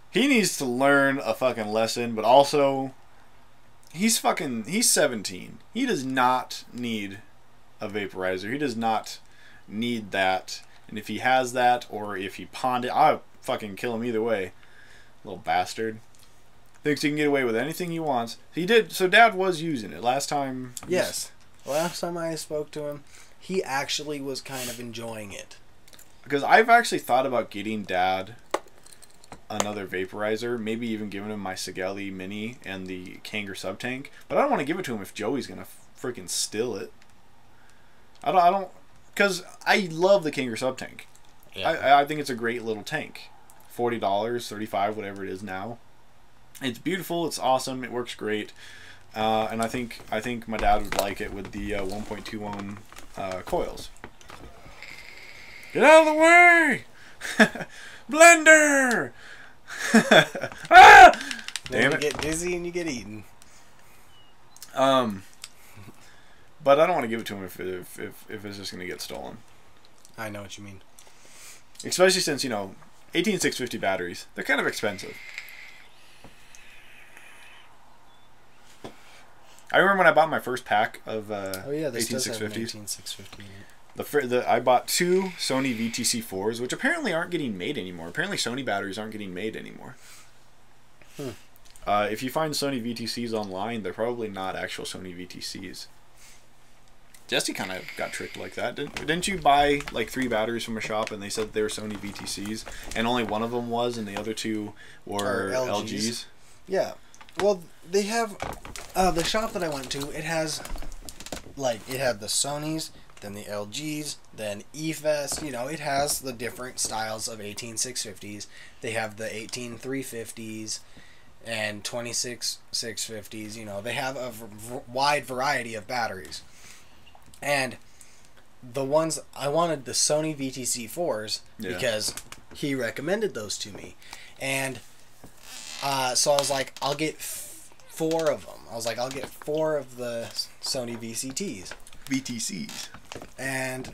he needs to learn a fucking lesson. But also, he's 17. He does not need a vaporizer. He does not need that. And if he has that, or if he pawned it, I'll fucking kill him either way. Little bastard. Thinks he can get away with anything he wants. He did. So Dad was using it last time. Yes. Last time I spoke to him, he actually was kind of enjoying it. Because I've actually thought about getting Dad another vaporizer, maybe even giving him my Sigelli Mini and the Kanger sub tank, but I don't want to give it to him if Joey's gonna freaking steal it. I don't, because I love the Kanger sub tank. Yeah. I think it's a great little tank. $40, $35, whatever it is now. It's beautiful. It's awesome. It works great, and I think my dad would like it with the 1.21 coils. Get out of the way, blender! Ah! Damn it! You get dizzy and you get eaten. But I don't want to give it to him if it's just gonna get stolen. I know what you mean. Especially since 18650 batteries, they're kind of expensive. I remember when I bought my first pack of oh yeah, this 18650s. 18650. I bought 2 Sony VTC4s, which apparently aren't getting made anymore. Apparently Sony batteries aren't getting made anymore. If you find Sony VTCs online, they're probably not actual Sony VTCs. Jesse kind of got tricked like that. Didn't you buy like 3 batteries from a shop and they said they were Sony VTCs and only one of them was and the other 2 were LGs? Yeah. Well, they have the shop that I went to. It has it had the Sonys, then the LGs, then eFest. It has the different styles of 18650s. They have the 18350s and 26650s. They have a wide variety of batteries. And the ones I wanted, the Sony VTC4s, because he recommended those to me. And so I was like, I'll get 4 of them. I was like, I'll get 4 of the Sony VTCs. And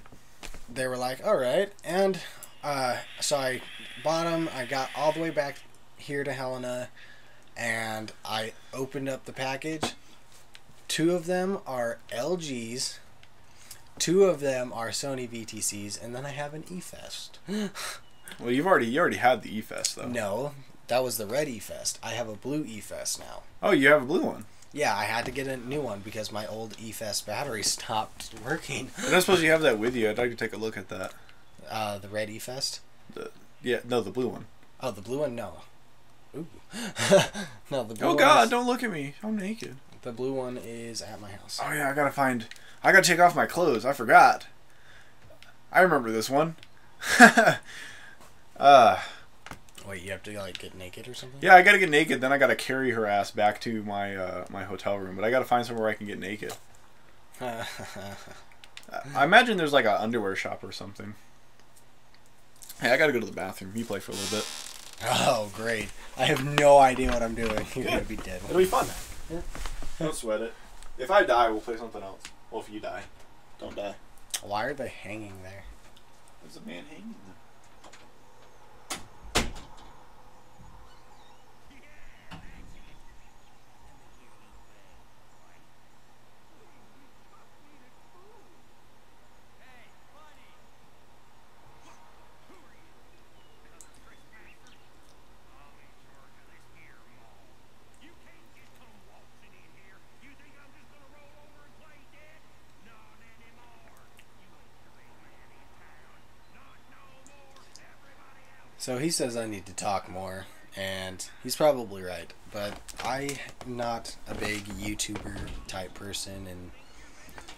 they were like, all right. And so I bought them. I got all the way back here to Helena, and I opened up the package. 2 of them are LGs. 2 of them are Sony VTCs, and then I have an eFest. Well, you already had the eFest though. No, that was the red eFest. I have a blue eFest now. Oh, you have a blue one? Yeah, I had to get a new one because my old eFest battery stopped working. I don't suppose you have that with you. I'd like to take a look at that. The red eFest? The blue one. Oh, the blue one? No. Ooh. No, the blue one. Oh God! Don't look at me. I'm naked. The blue one is at my house. Oh yeah, I gotta take off my clothes. I forgot. I remember this one. Wait, you have to get naked or something? Yeah, I gotta get naked. Then I gotta carry her ass back to my my hotel room. But I gotta find somewhere I can get naked. I imagine there's like an underwear shop or something. Hey, I gotta go to the bathroom. You play for a little bit. Oh, great! I have no idea what I'm doing. You're gonna be dead. It'll be fun. Yeah. Don't sweat it. If I die, we'll play something else. Well, if you die, don't die. Why are they hanging there? There's a man hanging there. So he says I need to talk more, and he's probably right, but I'm not a big YouTuber type person, and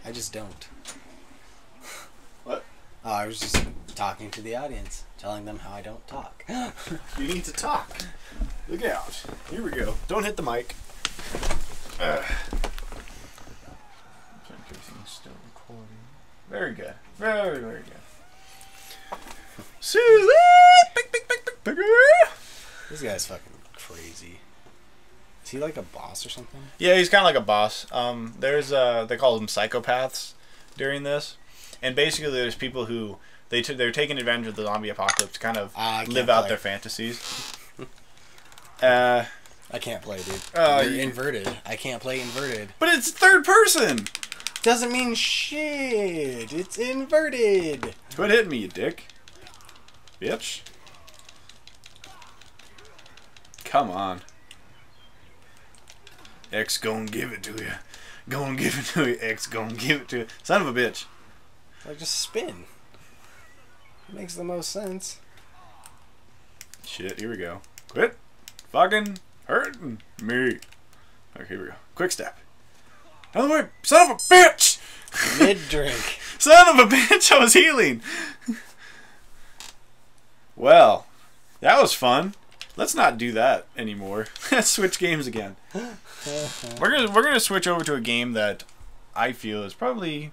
I just don't. What? Oh, I was just talking to the audience, telling them how I don't talk. You need to talk. Look out. Here we go. Don't hit the mic. Still recording. Very good. Very, very good. This guy's fucking crazy. Is he like a boss or something? Yeah, he's kind of like a boss. There's they call them psychopaths during this, and basically there's people who they're taking advantage of the zombie apocalypse to kind of live out their fantasies. I can't play, dude. You're inverted. I can't play inverted. But it's third person. Doesn't mean shit. It's inverted. Quit hitting me, you dick. Bitch. Come on. X gon' give it to you. Gon' give it to you. X gon' give it to you. Son of a bitch. Like, just spin. It makes the most sense. Shit, here we go. Quit fucking hurting me. Okay, here we go. Quick step. Out of the way, son of a bitch! Mid-drink. Son of a bitch, I was healing! Well, that was fun. Let's not do that anymore. Let's switch games again. We're gonna switch over to a game that I feel is probably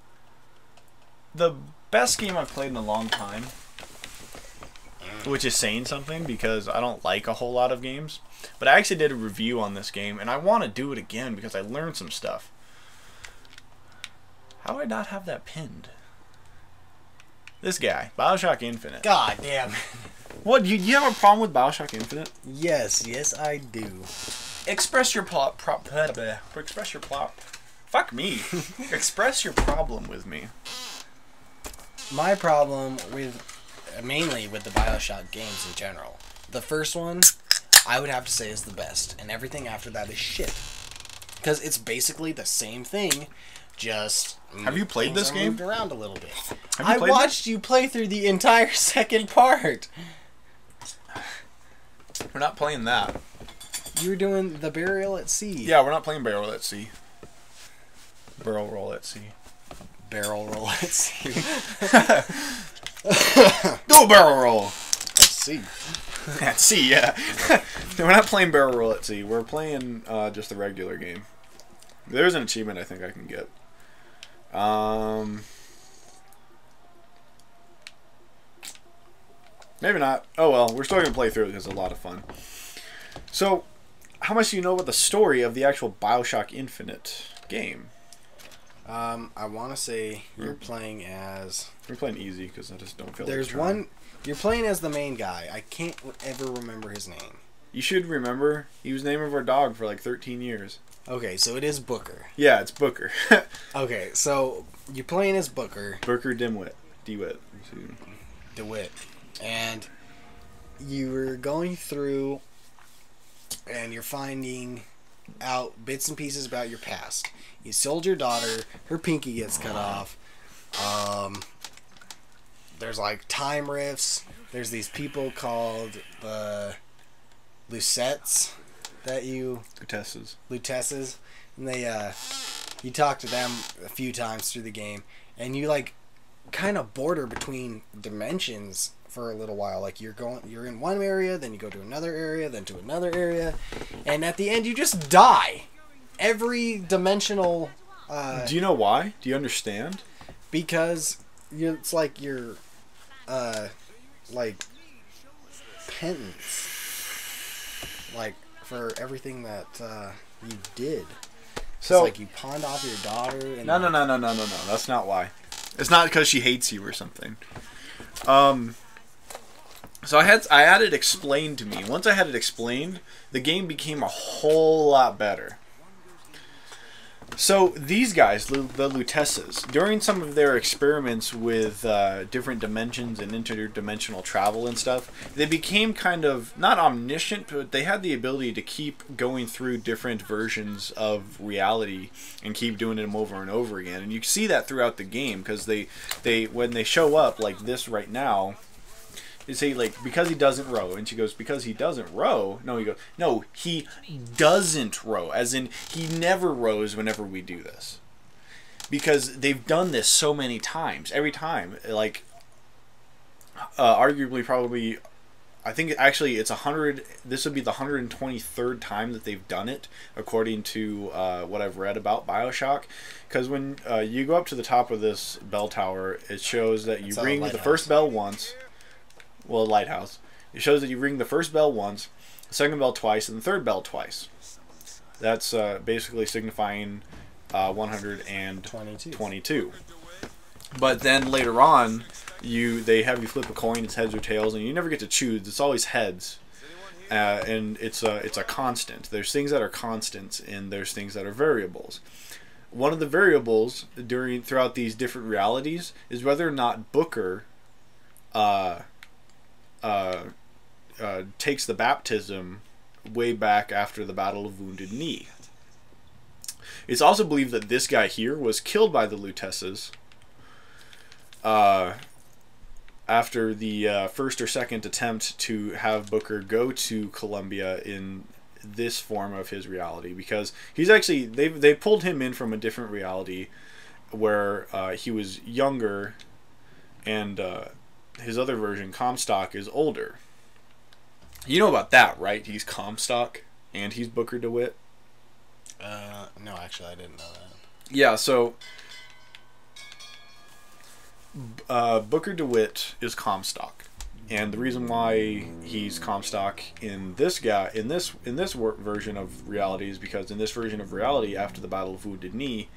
the best game I've played in a long time. Which is saying something because I don't like a whole lot of games. But I actually did a review on this game and I want to do it again because I learned some stuff. How do I not have that pinned? This guy, Bioshock Infinite. God damn. What, you have a problem with Bioshock Infinite? Yes, I do. Express your plot. Express your plot. Fuck me. Express your problem with me. My problem with, mainly with the Bioshock games in general. The first one, I would have to say is the best, and everything after that is shit. Because it's basically the same thing, just have you played this game? Moved around a little bit. I watched you play through the entire second part. We're not playing that. You were doing the burial at sea. Yeah, we're not playing barrel at sea. Barrel roll at sea. Barrel roll at sea. Do a barrel roll at sea. At sea, yeah. No, we're not playing barrel roll at sea. We're playing just the regular game. There's an achievement I think I can get. Maybe not. Oh well, we're still going to play through it because it's a lot of fun. So, how much do you know about the story of the actual Bioshock Infinite game? I want to say you're playing as... We're playing easy because I just don't feel There's like trying. one... You're playing as the main guy. I can't ever remember his name. You should remember. He was the name of our dog for like 13 years. Okay, so it is Booker. Yeah, it's Booker. Okay, so you're playing as Booker. Booker DeWitt. DeWitt. And you were going through and you're finding out bits and pieces about your past. You sold your daughter, her pinky gets cut off. There's like time rifts. There's these people called the Lucettes that you... Lutesses. And they, you talk to them a few times through the game. And you like kind of border between dimensions for a little while. Like you're in one area, then you go to another area, then to another area. And at the end you just die. Every dimensional... Do you know why? Do you understand? Because it's like your like penance, like for everything that you did. So it's like you pawned off your daughter. And no. That's not why. It's not because she hates you or something. So I had it explained to me. Once I had it explained, the game became a whole lot better. So these guys, the Lutesses, during some of their experiments with different dimensions and interdimensional travel and stuff, they became kind of, not omniscient, but they had the ability to keep going through different versions of reality and keep doing them over and over again. And you see that throughout the game, because they when they show up, like this right now, they say, like, because he doesn't row. And she goes, because he doesn't row? No, he goes, no, he doesn't row. As in, he never rows whenever we do this. Because they've done this so many times. Every time. Like, arguably, probably, I think actually it's 100, this would be the 123rd time that they've done it, according to what I've read about Bioshock. Because when you go up to the top of this bell tower, it shows that you ring the first bell once. Well, lighthouse. It shows that you ring the first bell once, the second bell twice, and the third bell twice. That's basically signifying 122. But then later on, they have you flip a coin. It's heads or tails, and you never get to choose. It's always heads, and it's a constant. There's things that are constants, and there's things that are variables. One of the variables throughout these different realities is whether or not Booker takes the baptism way back after the Battle of Wounded Knee. It's also believed that this guy here was killed by the Lutesses after the first or second attempt to have Booker go to Columbia in this form of his reality, because he's actually they pulled him in from a different reality where he was younger, and his other version, Comstock, is older. You know about that, right? He's Comstock and he's Booker DeWitt. No, actually, I didn't know that. Yeah, so Booker DeWitt is Comstock, and the reason why he's Comstock in this version of reality is because in this version of reality, after the Battle of Wounded Knee,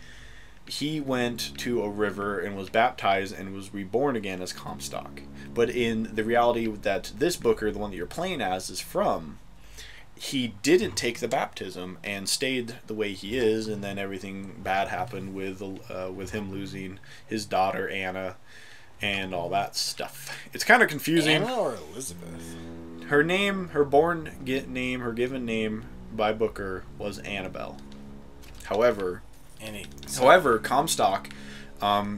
he went to a river and was baptized and was reborn again as Comstock. But in the reality that this Booker, the one that you're playing as, is from, he didn't take the baptism and stayed the way he is, and then everything bad happened with him losing his daughter Anna and all that stuff. It's kind of confusing. Anna or Elizabeth? Her name, her given name by Booker was Annabelle. However, Comstock,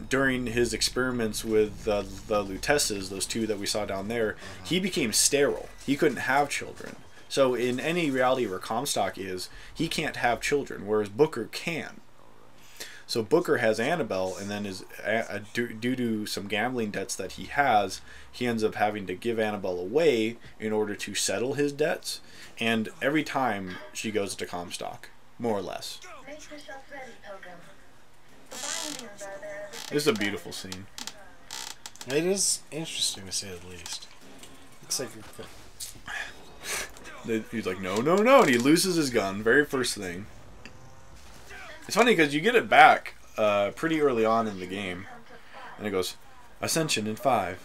during his experiments with the Lutesses, those two that we saw down there, he became sterile. He couldn't have children. So in any reality where Comstock is, he can't have children, whereas Booker can. So Booker has Annabelle, and then due to some gambling debts that he has, he ends up having to give Annabelle away in order to settle his debts. And every time she goes to Comstock, more or less. This is a beautiful scene. It is interesting to say the least. Looks like He's like, no, no, no, and he loses his gun, very first thing. It's funny because you get it back pretty early on in the game, and it goes, Ascension in 5,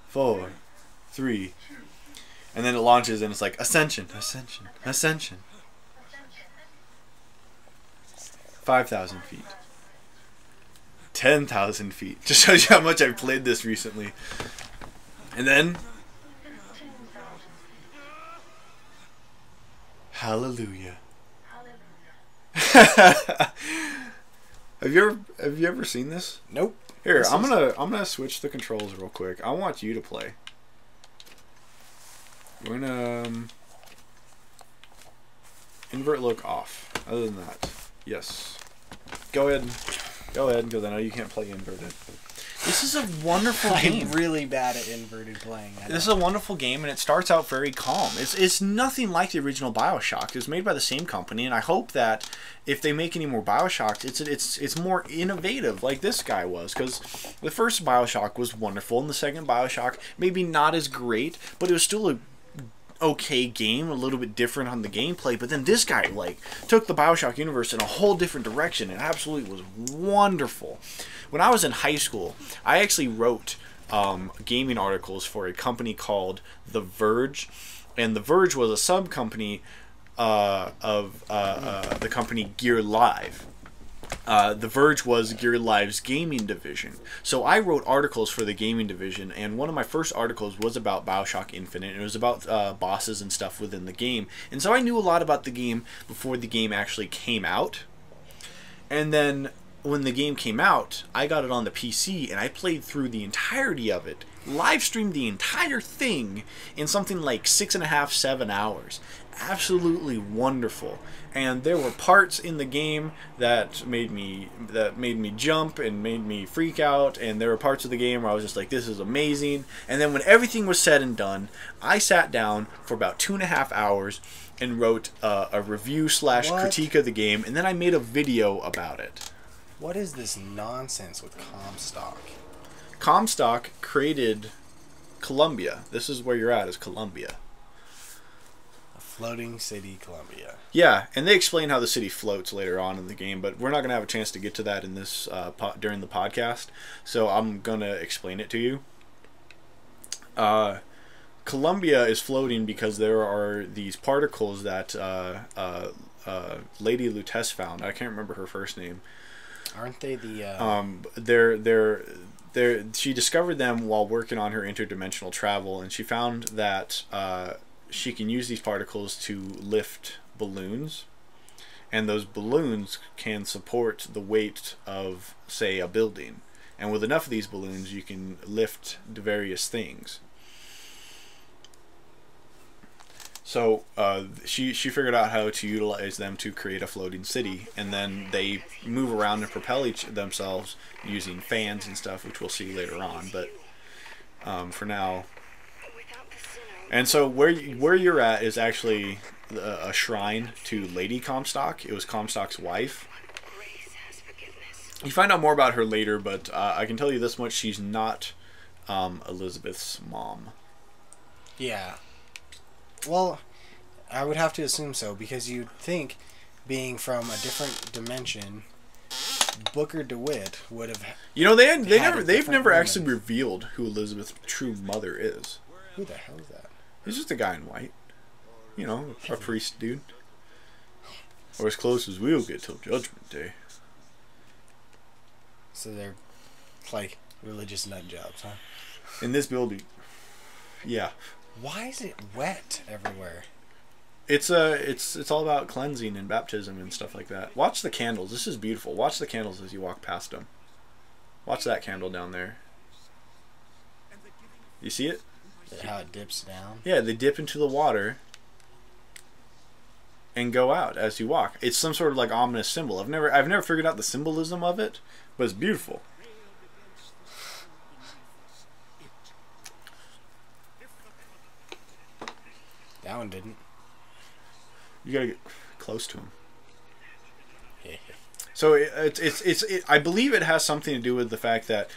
4, 3, and then it launches and it's like, Ascension, Ascension, Ascension. 5,000 feet. 10,000 feet. Just shows you how much I've played this recently. And then... Hallelujah. Have you ever seen this? Nope. Here, I'm gonna switch the controls real quick. I want you to play. We're gonna invert look off. Other than that, yes. Go ahead, because I know you can't play inverted. This is a wonderful game. I'm really bad at inverted playing. This is a wonderful game, and it starts out very calm. It's nothing like the original Bioshock. It was made by the same company, and I hope that if they make any more Bioshocks, it's more innovative, like this guy was. Because the first Bioshock was wonderful, and the second Bioshock maybe not as great, but it was still a okay game, a little bit different on the gameplay. But then this guy took the Bioshock universe in a whole different direction. It absolutely was wonderful. When I was in high school, I actually wrote gaming articles for a company called The Verge, and The Verge was a sub-company of the company Gear Live. The Verge was Gear Live's gaming division. So I wrote articles for the gaming division, and one of my first articles was about Bioshock Infinite, and it was about bosses and stuff within the game. And so I knew a lot about the game before the game actually came out. And then when the game came out, I got it on the PC, and I played through the entirety of it, live streamed the entire thing in something like 6.5, 7 hours. Absolutely wonderful. And there were parts in the game that made me jump and made me freak out, and there were parts of the game where I was just like, this is amazing. And then when everything was said and done, I sat down for about 2.5 hours and wrote a review / critique of the game, and then I made a video about it. What is this nonsense with Comstock? Comstock created Columbia. This is where you're at, is Columbia. A floating city, Columbia. Yeah, and they explain how the city floats later on in the game, but we're not going to have a chance to get to that in this during the podcast, so I'm going to explain it to you. Columbia is floating because there are these particles that Lady Lutece found. I can't remember her first name. Aren't they the... She discovered them while working on her interdimensional travel, and she found that she can use these particles to lift balloons, and those balloons can support the weight of, say, a building. And with enough of these balloons, you can lift the various things. So she figured out how to utilize them to create a floating city, and then they move around and propel themselves using fans and stuff, which we'll see later on. But for now, and so where you're at is actually a shrine to Lady Comstock. It was Comstock's wife. You find out more about her later, but I can tell you this much: she's not Elizabeth's mom. Yeah. Well, I would have to assume so, because you'd think, being from a different dimension, Booker DeWitt would have. You know, they've never actually revealed who Elizabeth's true mother is. Who the hell is that? He's just a guy in white. You know, a priest dude. Or as close as we'll get till Judgment Day. So they're like religious nut jobs, huh? In this building. Yeah. Why is it wet everywhere? It's all about cleansing and baptism and stuff like that. Watch the candles. This is beautiful. Watch the candles as you walk past them. Watch that candle down there. You see it? How it dips down? Yeah, they dip into the water and go out as you walk. It's some sort of like ominous symbol. I've never figured out the symbolism of it, but it's beautiful. That one didn't. You gotta get close to him. So I believe it has something to do with the fact that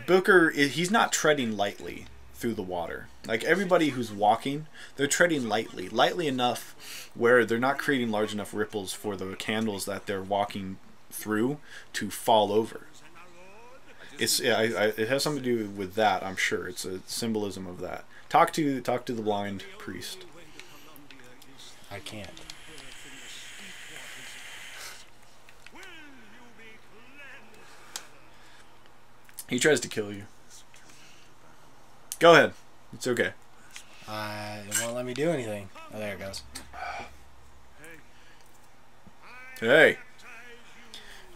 Booker, he's not treading lightly through the water. Like everybody who's walking, they're treading lightly enough where they're not creating large enough ripples for the candles that they're walking through to fall over. It has something to do with that, I'm sure. It's a symbolism of that. Talk to the blind priest. I can't. He tries to kill you. Go ahead. It's okay. It won't let me do anything. Oh, there it goes. Hey.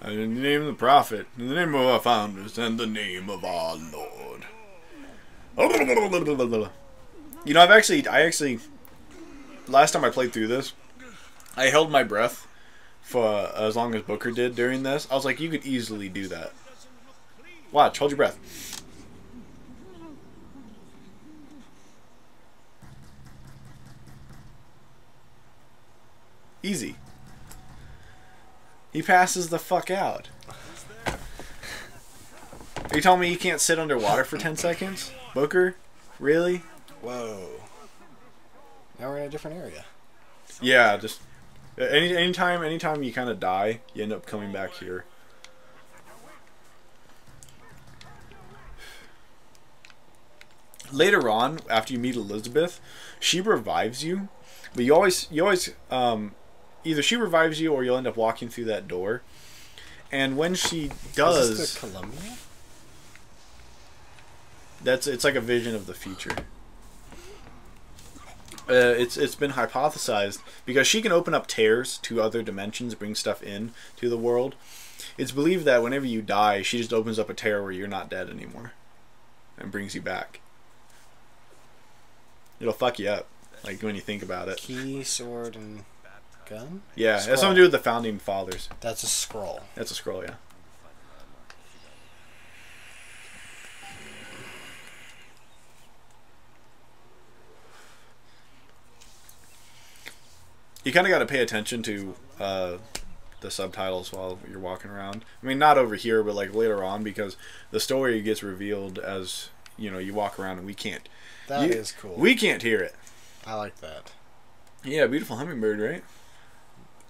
In the name of the prophet, in the name of our founders, and the name of our Lord. You know, I actually, last time I played through this, I held my breath for as long as Booker did during this. I was like, you could easily do that. Watch, hold your breath. Easy. He passes the fuck out. Are you telling me you can't sit underwater for 10 seconds? Booker? Really? Whoa. Now we're in a different area. Yeah, just anytime you kind of die, you end up coming back here. Later on, after you meet Elizabeth, she revives you, but you always either she revives you or you'll end up walking through that door. And when she does, Is this the Columbia? it's like a vision of the future. It's been hypothesized because she can open up tears to other dimensions, bring stuff in to the world. It's believed that whenever you die, she just opens up a tear where you're not dead anymore and brings you back. It'll fuck you up, like when you think about it. Key, sword, and gun? Yeah, it Scroll. has something to do with the founding fathers. That's a scroll. That's a scroll, yeah. You kind of got to pay attention to the subtitles while you're walking around. I mean, not over here, but like later on, because the story gets revealed as, you know, you walk around and we can't. That is cool. We can't hear it. I like that. Yeah, beautiful hummingbird, right?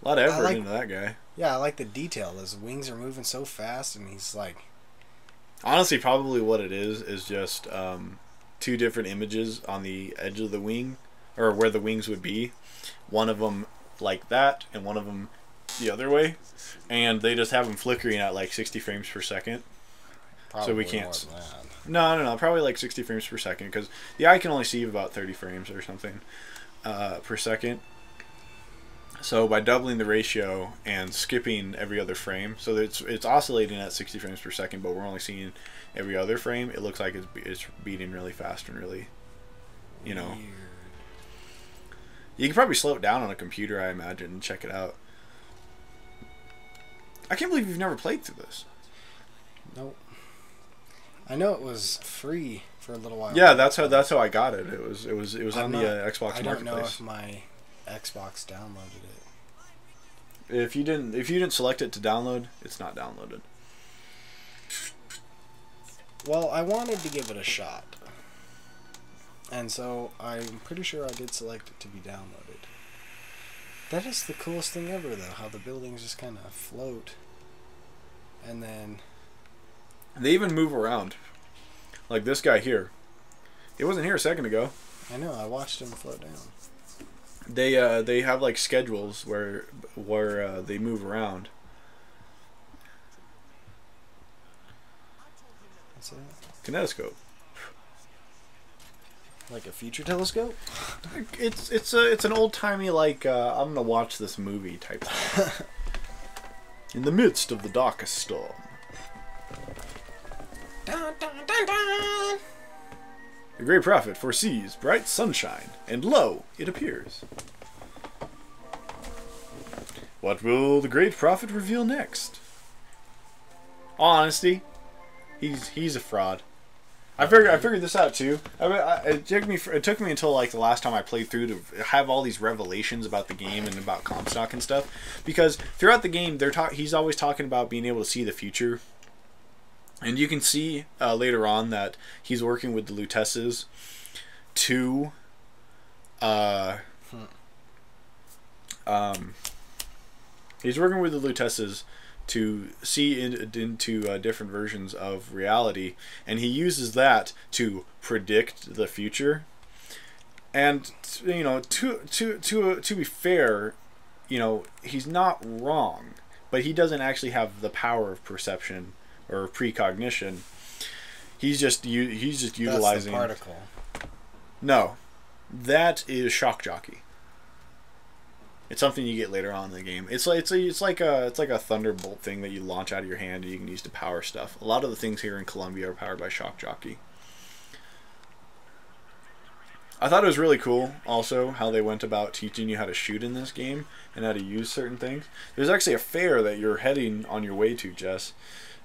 A lot of effort into that guy. Yeah, I like the detail. His wings are moving so fast, and he's like... Honestly, probably what it is just two different images on the edge of the wing, or where the wings would be. One of them like that, and one of them the other way. And they just have them flickering at like 60 frames per second. Probably so we can't... more than that. No, probably like 60 frames per second, because the eye can only see about 30 frames or something per second. So by doubling the ratio and skipping every other frame, so it's oscillating at 60 frames per second, but we're only seeing every other frame. It looks like it's beating really fast and really, you know. Weird. You can probably slow it down on a computer, I imagine, and check it out. I can't believe you've never played through this. Nope. I know it was free for a little while. Yeah, that's how I got it. It was on the Xbox I Marketplace. don't know if my Xbox downloaded it. If you didn't select it to download, it's not downloaded. Well, I wanted to give it a shot. And so I'm pretty sure I did select it to be downloaded. That is the coolest thing ever, though, how the buildings just kind of float. And then... They even move around. Like this guy here. He wasn't here a second ago. I know, I watched him float down. They have like schedules where they move around. What's that? Kinetoscope. Like a future telescope? It's an old timey like I'm gonna watch this movie type thing. In the midst of the darkest storm. Dun, dun, dun, dun. The great prophet foresees bright sunshine, and lo, it appears. What will the great prophet reveal next? Honesty, he's a fraud. I figured this out too. It took me until like the last time I played through to have all these revelations about the game and about Comstock and stuff, because throughout the game he's always talking about being able to see the future. And you can see later on that he's working with the Lutesses to he's working with the Lutesses to see into different versions of reality, and he uses that to predict the future. And you know, to be fair, you know, he's not wrong, but he doesn't actually have the power of perception or precognition. He's just utilizing. That's the particle. No, that is shock jockey. It's something you get later on in the game. It's like a thunderbolt thing that you launch out of your hand and you can use to power stuff. A lot of the things here in Columbia are powered by shock jockey. I thought it was really cool also how they went about teaching you how to shoot in this game and how to use certain things. There's actually a fair that you're heading on your way to, Jess,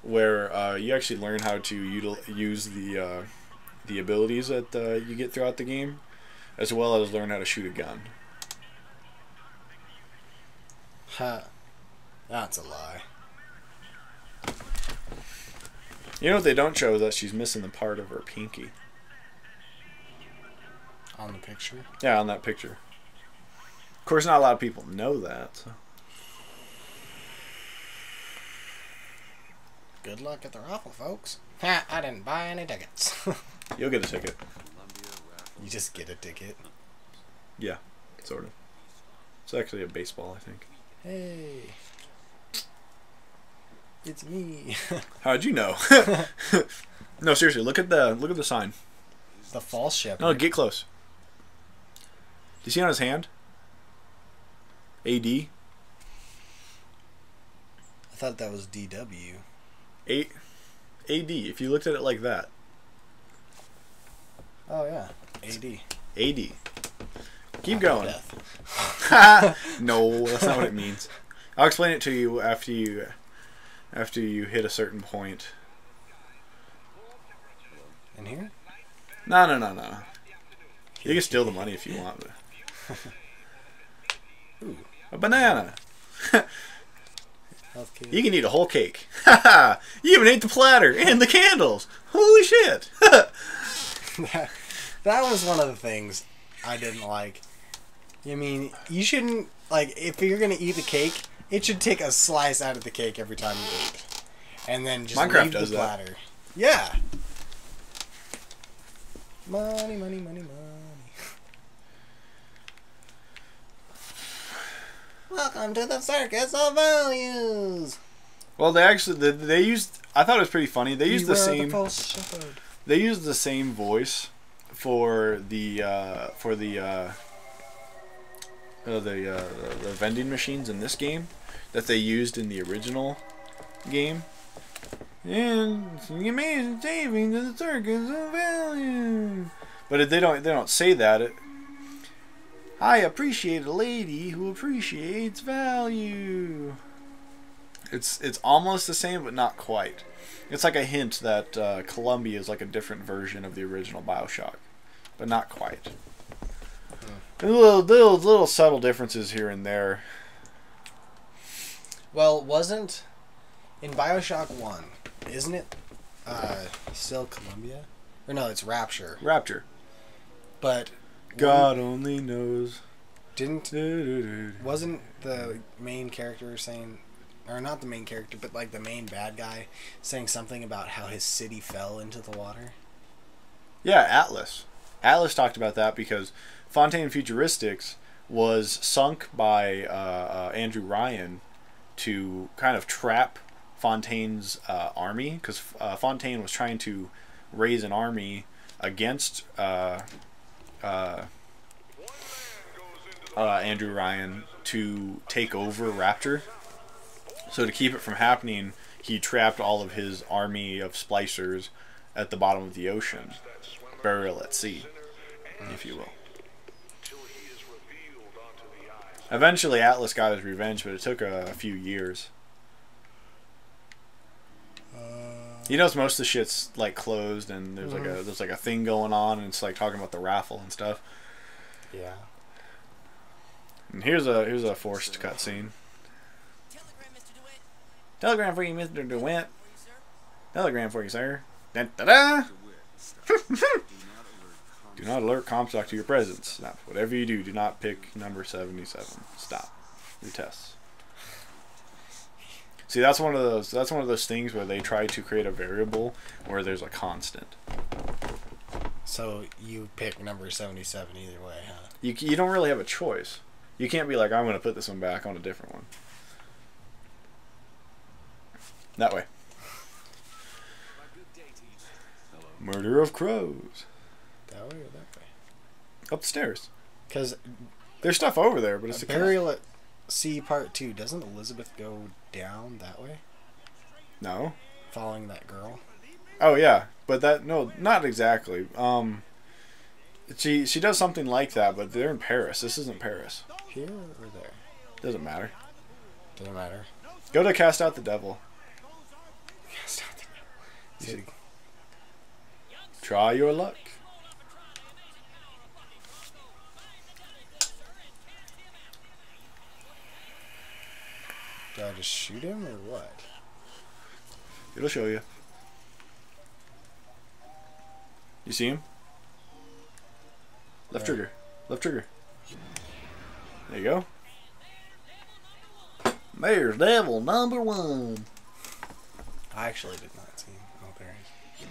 where you actually learn how to use the abilities that you get throughout the game, as well as learn how to shoot a gun. Ha. That's a lie. You know what they don't show is that she's missing the part of her pinky. On the picture? Yeah, on that picture. Of course, not a lot of people know that. So. Good luck at the raffle, folks. Ha! I didn't buy any tickets. You'll get a ticket. You just get a ticket. Yeah, sort of. It's actually a baseball, I think. Hey. It's me. How'd you know? No, seriously, look at the sign. The false shepherd. No, get close. Do you see on his hand? AD? I thought that was DW. AD, if you looked at it like that. Oh, yeah. AD. AD. Keep going. No, that's not what it means. I'll explain it to you after you hit a certain point. In here? No. You can steal the money if you want. But... Ooh. A banana. Healthcare. You can eat a whole cake. You even ate the platter and the candles. Holy shit. That was one of the things I didn't like. I mean, you shouldn't, like, if you're going to eat the cake, it should take a slice out of the cake every time you eat it. And then just Minecraft leave does the that. platter. Yeah. Money. Welcome to the circus of values. Well, they used. I thought it was pretty funny. They used the same. They used the same voice for the the vending machines in this game that they used in the original game. And the amazing savings of the circus of value. But they don't say that. I appreciate a lady who appreciates value. It's almost the same, but not quite. It's like a hint that Columbia is like a different version of the original Bioshock, but not quite. Little subtle differences here and there. Well, wasn't in Bioshock 1, isn't it still Columbia? Or no, it's Rapture. Rapture. But God only knows. Wasn't the main character saying, or not the main character, but like the main bad guy saying something about how his city fell into the water? Yeah, Atlas. Atlas talked about that because Fontaine Futuristics was sunk by Andrew Ryan to kind of trap Fontaine's army, because Fontaine was trying to raise an army against Andrew Ryan to take over Rapture. So to keep it from happening, he trapped all of his army of splicers at the bottom of the ocean, burial at sea, if you will. Eventually Atlas got his revenge, but it took a few years. He knows most of the shit's like closed, and there's like a thing going on, and it's like talking about the raffle and stuff. Yeah. And here's a forced cutscene. Telegram for you, Mr. DeWitt. Telegram for you, sir. Da da da. Do not alert Comstock to your presence. Stop. Whatever you do not pick number 77. Stop. Retest. See, that's one of those things where they try to create a variable where there's a constant. So you pick number 77 either way, huh? You don't really have a choice. You can't be like, I'm going to put this one back on a different one. That way. Murder of crows. That way or that way? Upstairs. Because there's stuff over there, but it's a Burial at Sea Part 2. Doesn't Elizabeth go down that way? No. Following that girl? Oh yeah, but no, not exactly. She does something like that, but they're in Paris. This isn't Paris. Here or there? Doesn't matter. Doesn't matter. Go to Cast Out the Devil. Cast Out the Devil. Try your luck. Do I just shoot him or what? It'll show you. You see him? Left trigger. Left trigger. There you go. Mayor's Devil #1. I actually did not see him. Oh, there he is.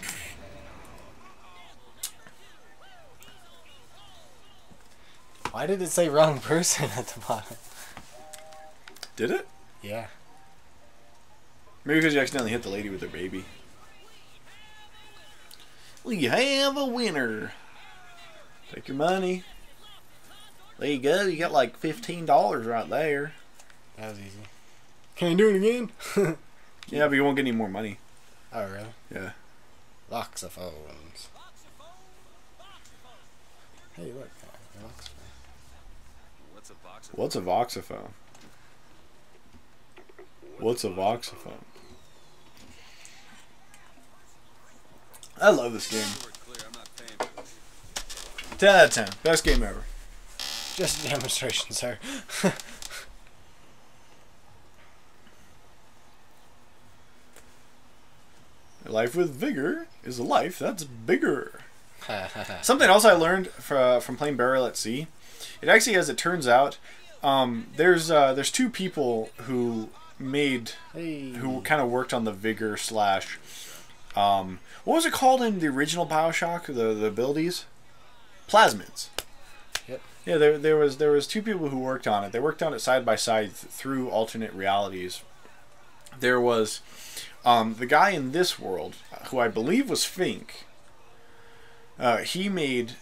Why did it say wrong person at the bottom? Did it? Yeah. Maybe because you accidentally hit the lady with her baby. We have a winner. Take your money. There you go. You got like $15 right there. That was easy. Can you do it again? Yeah, but you won't get any more money. Oh, really? Yeah. Loxophones. Hey, look. What's a voxophone? What's a voxophone? I love this game. 10 out of 10. Best game ever. Just a demonstration, sir. A life with vigor is a life that's bigger. Something else I learned from playing Burial at Sea. It actually, as it turns out, there's two people who who kind of worked on the vigor slash what was it called in the original Bioshock, the abilities? Plasmids. Yep. Yeah, there was two people who worked on it. They worked on it side by side through alternate realities. There was the guy in this world who I believe was Fink. He made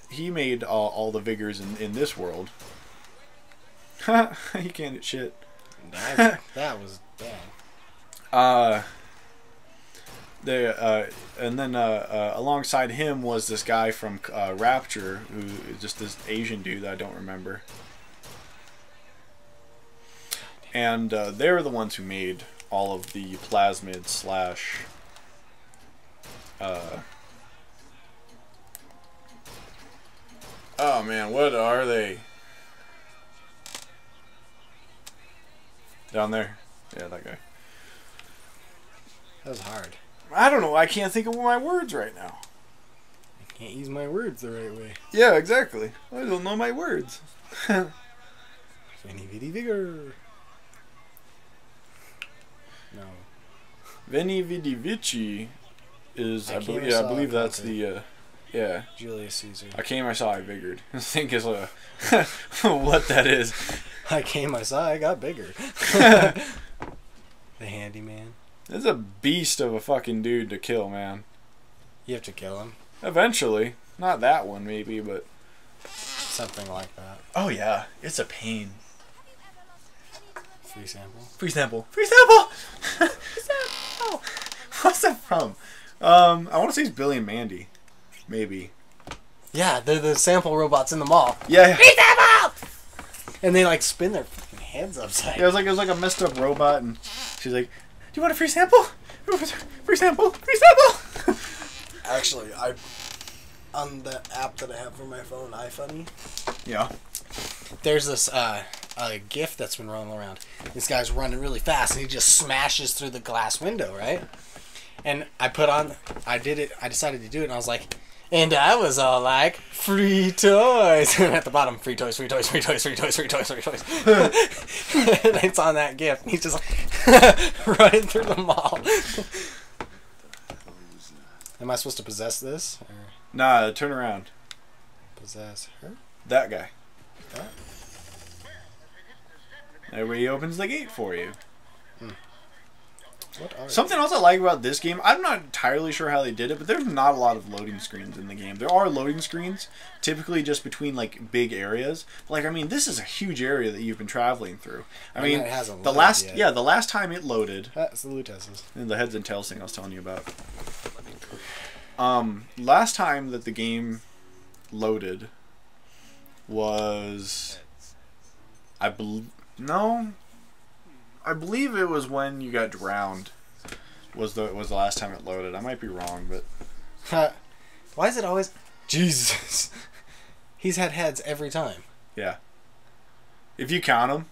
all the vigors in this world. You can't hit shit. That was bad. And then alongside him was this guy from Rapture, who is just this Asian dude that I don't remember. And they're the ones who made all of the plasmid slash oh man, what are they? Down there. Yeah, that guy. That was hard. I don't know. I can't think of my words right now. I can't use my words the right way. Yeah, exactly. I don't know my words. Veni Vidi Vigor. No. Veni Vidi Vici is, I believe that's the, yeah. Julius Caesar. I came, I saw, I figured. I think is what that is. I came, I saw, I got bigger. The handyman. It's a beast of a fucking dude to kill, man. You have to kill him. Eventually. Not that one, maybe, but... Something like that. Oh, yeah. It's a pain. Free sample. Free sample. Free sample! Free sample! What's that from? I want to say it's Billy and Mandy. Maybe. Yeah, they're the sample robots in the mall. Yeah. Free sample! And they like spin their fucking heads upside. Yeah, it was like a messed up robot, and she's like, "Do you want a free sample? Free sample? Free sample?" Actually, on the app that I have for my phone, iFunny. Yeah. There's this a GIF that's been rolling around. This guy's running really fast, and he just smashes through the glass window, right? And I decided to do it, and I was like, and I was all like, free toys. And at the bottom, free toys, free toys, free toys, free toys, free toys, free toys. And it's on that GIF. And he's just like, running through the mall. Am I supposed to possess this? Or Nah, turn around. possess her? That guy. That? That way he opens the gate for you. What are Something else I like about this game, I'm not entirely sure how they did it, but there's not a lot of loading screens in the game. There are loading screens, typically just between like big areas. Like, I mean, this is a huge area that you've been traveling through. I mean, it hasn't the loaded last yet. the last time it loaded, That's the Lutesses. and the heads and tails thing I was telling you about. Last time that the game loaded was, I believe it was when you got drowned. Was the last time it loaded? I might be wrong, but Why is it always Jesus? He's had heads every time. yeah. If you count them,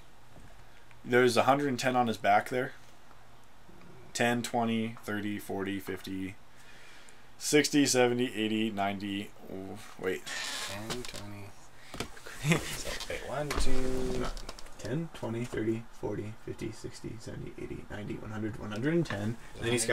there's 110 on his back there. 10, 20, 30, 40, 50, 60, 70, 80, 90. Oh, wait. 10, 20. So, wait, 1, 2. 10, 20, 30, 40, 50, 60, 70, 80, 90, 100, 110. And then he's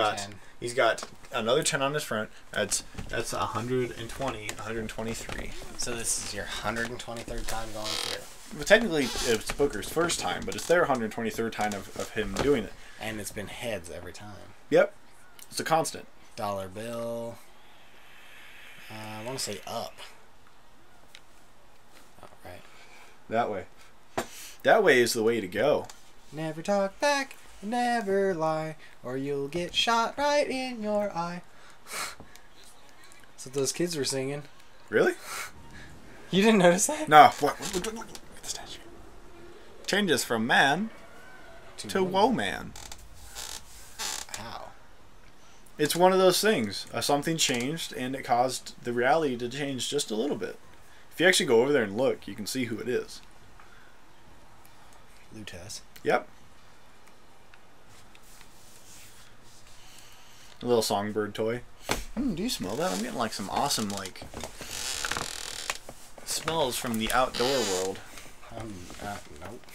got another 10 on his front. That's 120, 123. So this is your 123rd time going through. Well, technically, it's Booker's first time, but it's their 123rd time of him doing it. And it's been heads every time. Yep. It's a constant. Dollar bill. I want to say up. Oh, right. That way. That way is the way to go. Never talk back, never lie, or you'll get shot right in your eye. That's what those kids were singing. Really? You didn't notice that? No. Look at the statue. Changes from man to woman. How? It's one of those things. Something changed, and it caused the reality to change just a little bit. If you actually go over there and look, you can see who it is. Lutess. Yep. A little songbird toy. Do you smell that? I'm getting like some awesome like smells from the outdoor world. Nope.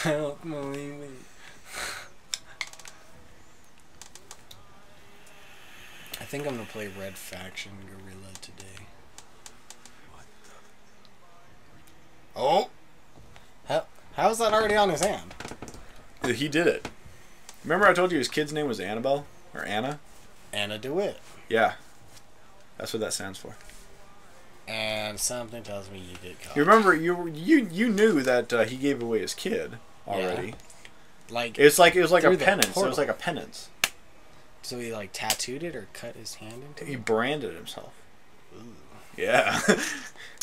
I don't believe it. I think I'm gonna play Red Faction Gorilla today. Oh! How is that already on his hand? He did it. Remember I told you his kid's name was Annabelle? Or Anna? Anna DeWitt. Yeah. That's what that stands for. And on. Something tells me you get caught. You remember you knew that he gave away his kid already. Yeah. Like it was like a the penance. It portal. was like a penance. So he like tattooed it or cut his hand into He it? branded himself. Ooh. Yeah.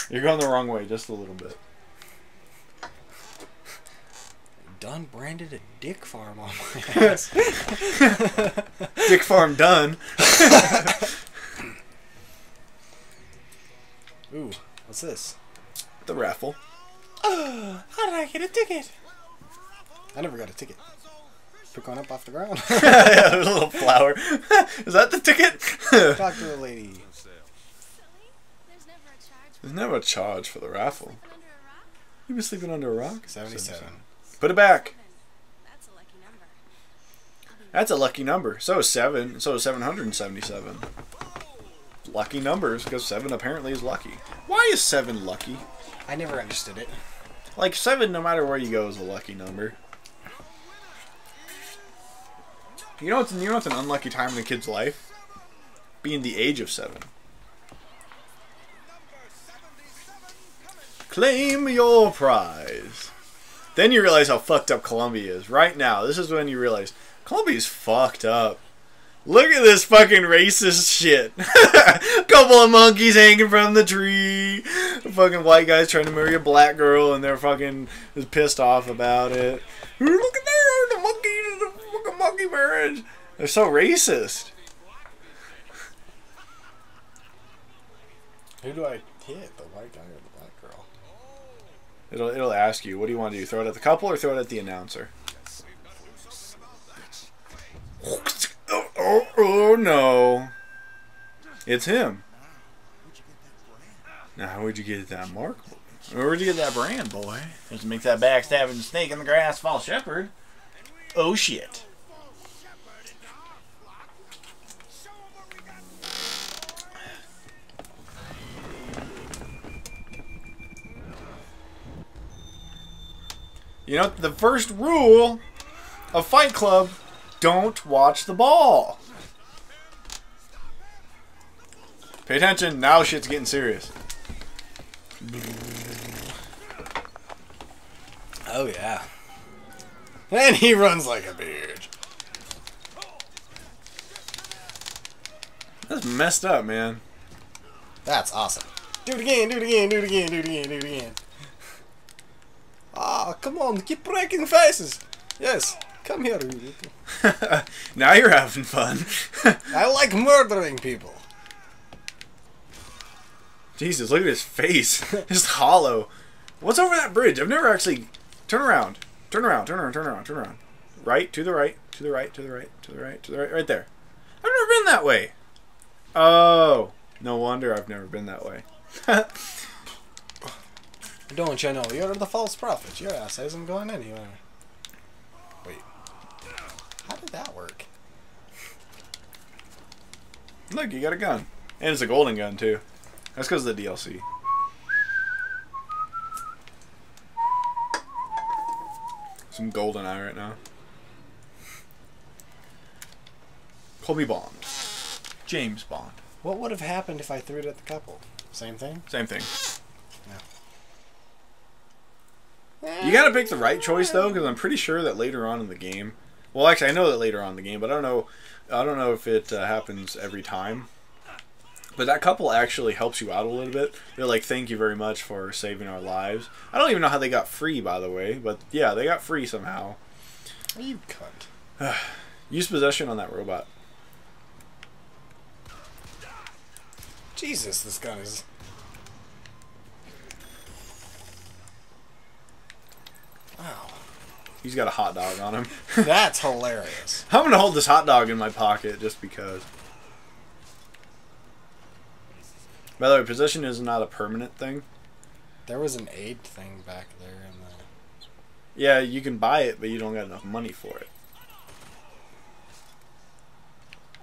You're going the wrong way just a little bit. Done branded a dick farm on my ass. Dick farm done. Ooh, what's this? The raffle. How did I get a ticket? I never got a ticket. Pick one up off the ground. Yeah, there's a little flower. Is that the ticket? Talk to the lady. There's never a charge for the raffle. You been sleeping under a rock? 77. Put it back. That's a lucky number. That's a lucky number. So is 7. So is 777. Lucky numbers, because 7 apparently is lucky. Why is 7 lucky? I never understood it. Like 7, no matter where you go, is a lucky number. You know what's an unlucky time in a kid's life? Being the age of 7. Claim your prize. Then you realize how fucked up Columbia is. Right now, this is when you realize Columbia's fucked up. Look at this fucking racist shit. Couple of monkeys hanging from the tree. The fucking white guy's trying to marry a black girl and they're fucking pissed off about it. Look at there, the monkeys, the fucking monkey marriage. They're so racist. Who do I hit? The white guy or the black girl? It'll ask you, what do you want to do? Throw it at the couple or throw it at the announcer? Oh no. It's him. Now, where'd you get that mark? Where'd you get that brand, boy? Just make that backstabbing snake in the grass false shepherd. Oh shit. You know, the first rule of Fight Club, don't watch the ball. Pay attention, now shit's getting serious. Oh yeah. And he runs like a bitch. That's messed up, man. That's awesome. Do it again, do it again, do it again, do it again, do it again. Ah, come on, keep breaking faces. Yes, come here. Now you're having fun. I like murdering people. Jesus, look at his face. Just hollow. What's over that bridge? I've never actually... Turn around. Turn around, turn around, turn around, turn around. Right, to the right, to the right, to the right, to the right, to the right. Right there. I've never been that way. Oh. No wonder I've never been that way. Don't you know, you're the false prophet. Your ass isn't going anywhere. Wait. How did that work? Look, you got a gun. And it's a golden gun, too. That's because of the DLC. Some golden eye right now. Call me Bond. James Bond. What would have happened if I threw it at the couple? Same thing? Same thing. Yeah. You gotta pick the right choice though, because I'm pretty sure that later on in the game. Well, actually, I know that later on in the game, but I don't know if it happens every time. But that couple actually helps you out a little bit. They're like, "Thank you very much for saving our lives." I don't even know how they got free, by the way, but yeah, they got free somehow. You cunt. Use possession on that robot. Jesus, this gun is... Wow. He's got a hot dog on him. That's hilarious. I'm gonna hold this hot dog in my pocket just because. By the way, possession is not a permanent thing. There was an aid thing back there in the... Yeah, you can buy it, but you don't got enough money for it.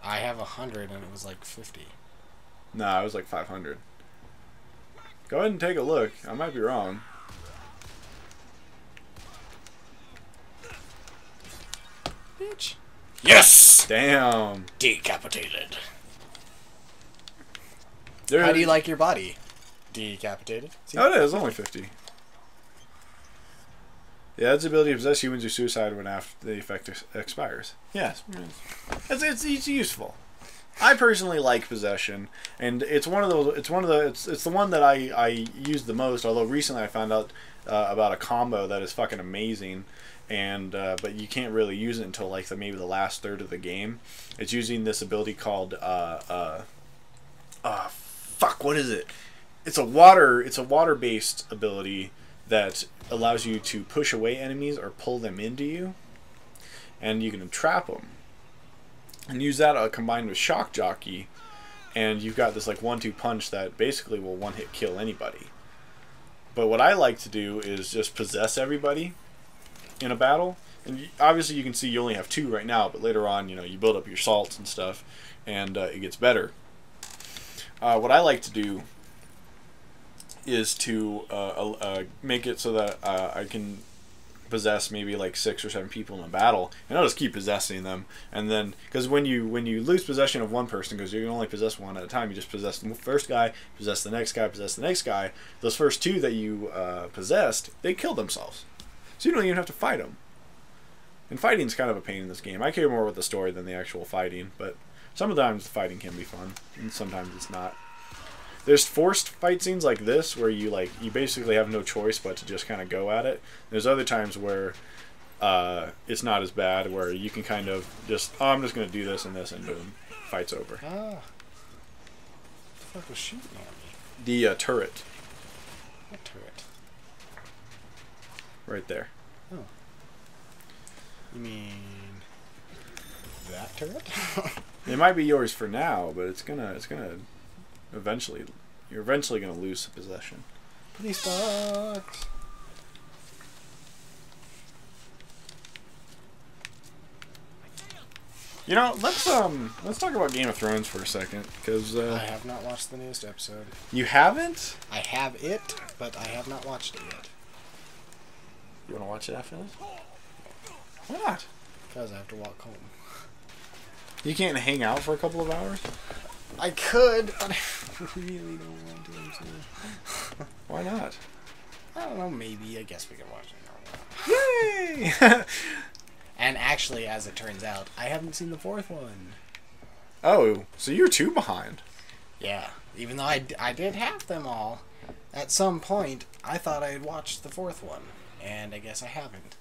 I have 100 and it was like 50. Nah, it was like 500. Go ahead and take a look. I might be wrong. Bitch. Yes! Damn. Decapitated. There- How do you like your body? Decapitated. See? Oh, it is only 50. Yeah, its ability to possess humans or suicide when after the effect expires. Yes, it's useful. I personally like possession, and it's one of those. It's the one that I use the most. Although recently I found out about a combo that is fucking amazing, and but you can't really use it until like maybe the last third of the game. It's using this ability called fuck, what is it? It's a water based ability that allows you to push away enemies or pull them into you, and you can trap them. And use that combined with Shock Jockey, and you've got this like 1-2 punch that basically will one-hit kill anybody. But what I like to do is just possess everybody in a battle. And obviously you can see you only have 2 right now, but later on, you know, you build up your salts and stuff, and it gets better. What I like to do is to make it so that I can possess maybe like 6 or 7 people in a battle, and I'll just keep possessing them. And then, because when you lose possession of one person, because you can only possess one at a time, you just possess the first guy, possess the next guy, possess the next guy. Those first 2 that you possessed, they kill themselves, so you don't even have to fight them. And fighting's kind of a pain in this game. I care more with the story than the actual fighting, but sometimes the fighting can be fun, and sometimes it's not. There's forced fight scenes like this where you basically have no choice but to just kind of go at it. There's other times where it's not as bad, where you can kind of just, oh, I'm just going to do this and this, and boom, fight's over. Ah. What the fuck was shooting at me? The turret. What turret? Right there. Oh. You mean that turret? It might be yours for now, but it's gonna eventually, you're eventually gonna lose possession. Police box. You know, let's talk about Game of Thrones for a second, because I have not watched the newest episode. You haven't? I have it, but I have not watched it yet. You want to watch it after this? Why not? Because I have to walk home. You can't hang out for a couple of hours? I could, but I really don't want to. Why not? I don't know, maybe. I guess we can watch it. Yay! And actually, as it turns out, I haven't seen the 4th one. Oh, so you're 2 behind. Yeah, even though I did have them all. At some point, I thought I had watched the 4th one, and I guess I haven't.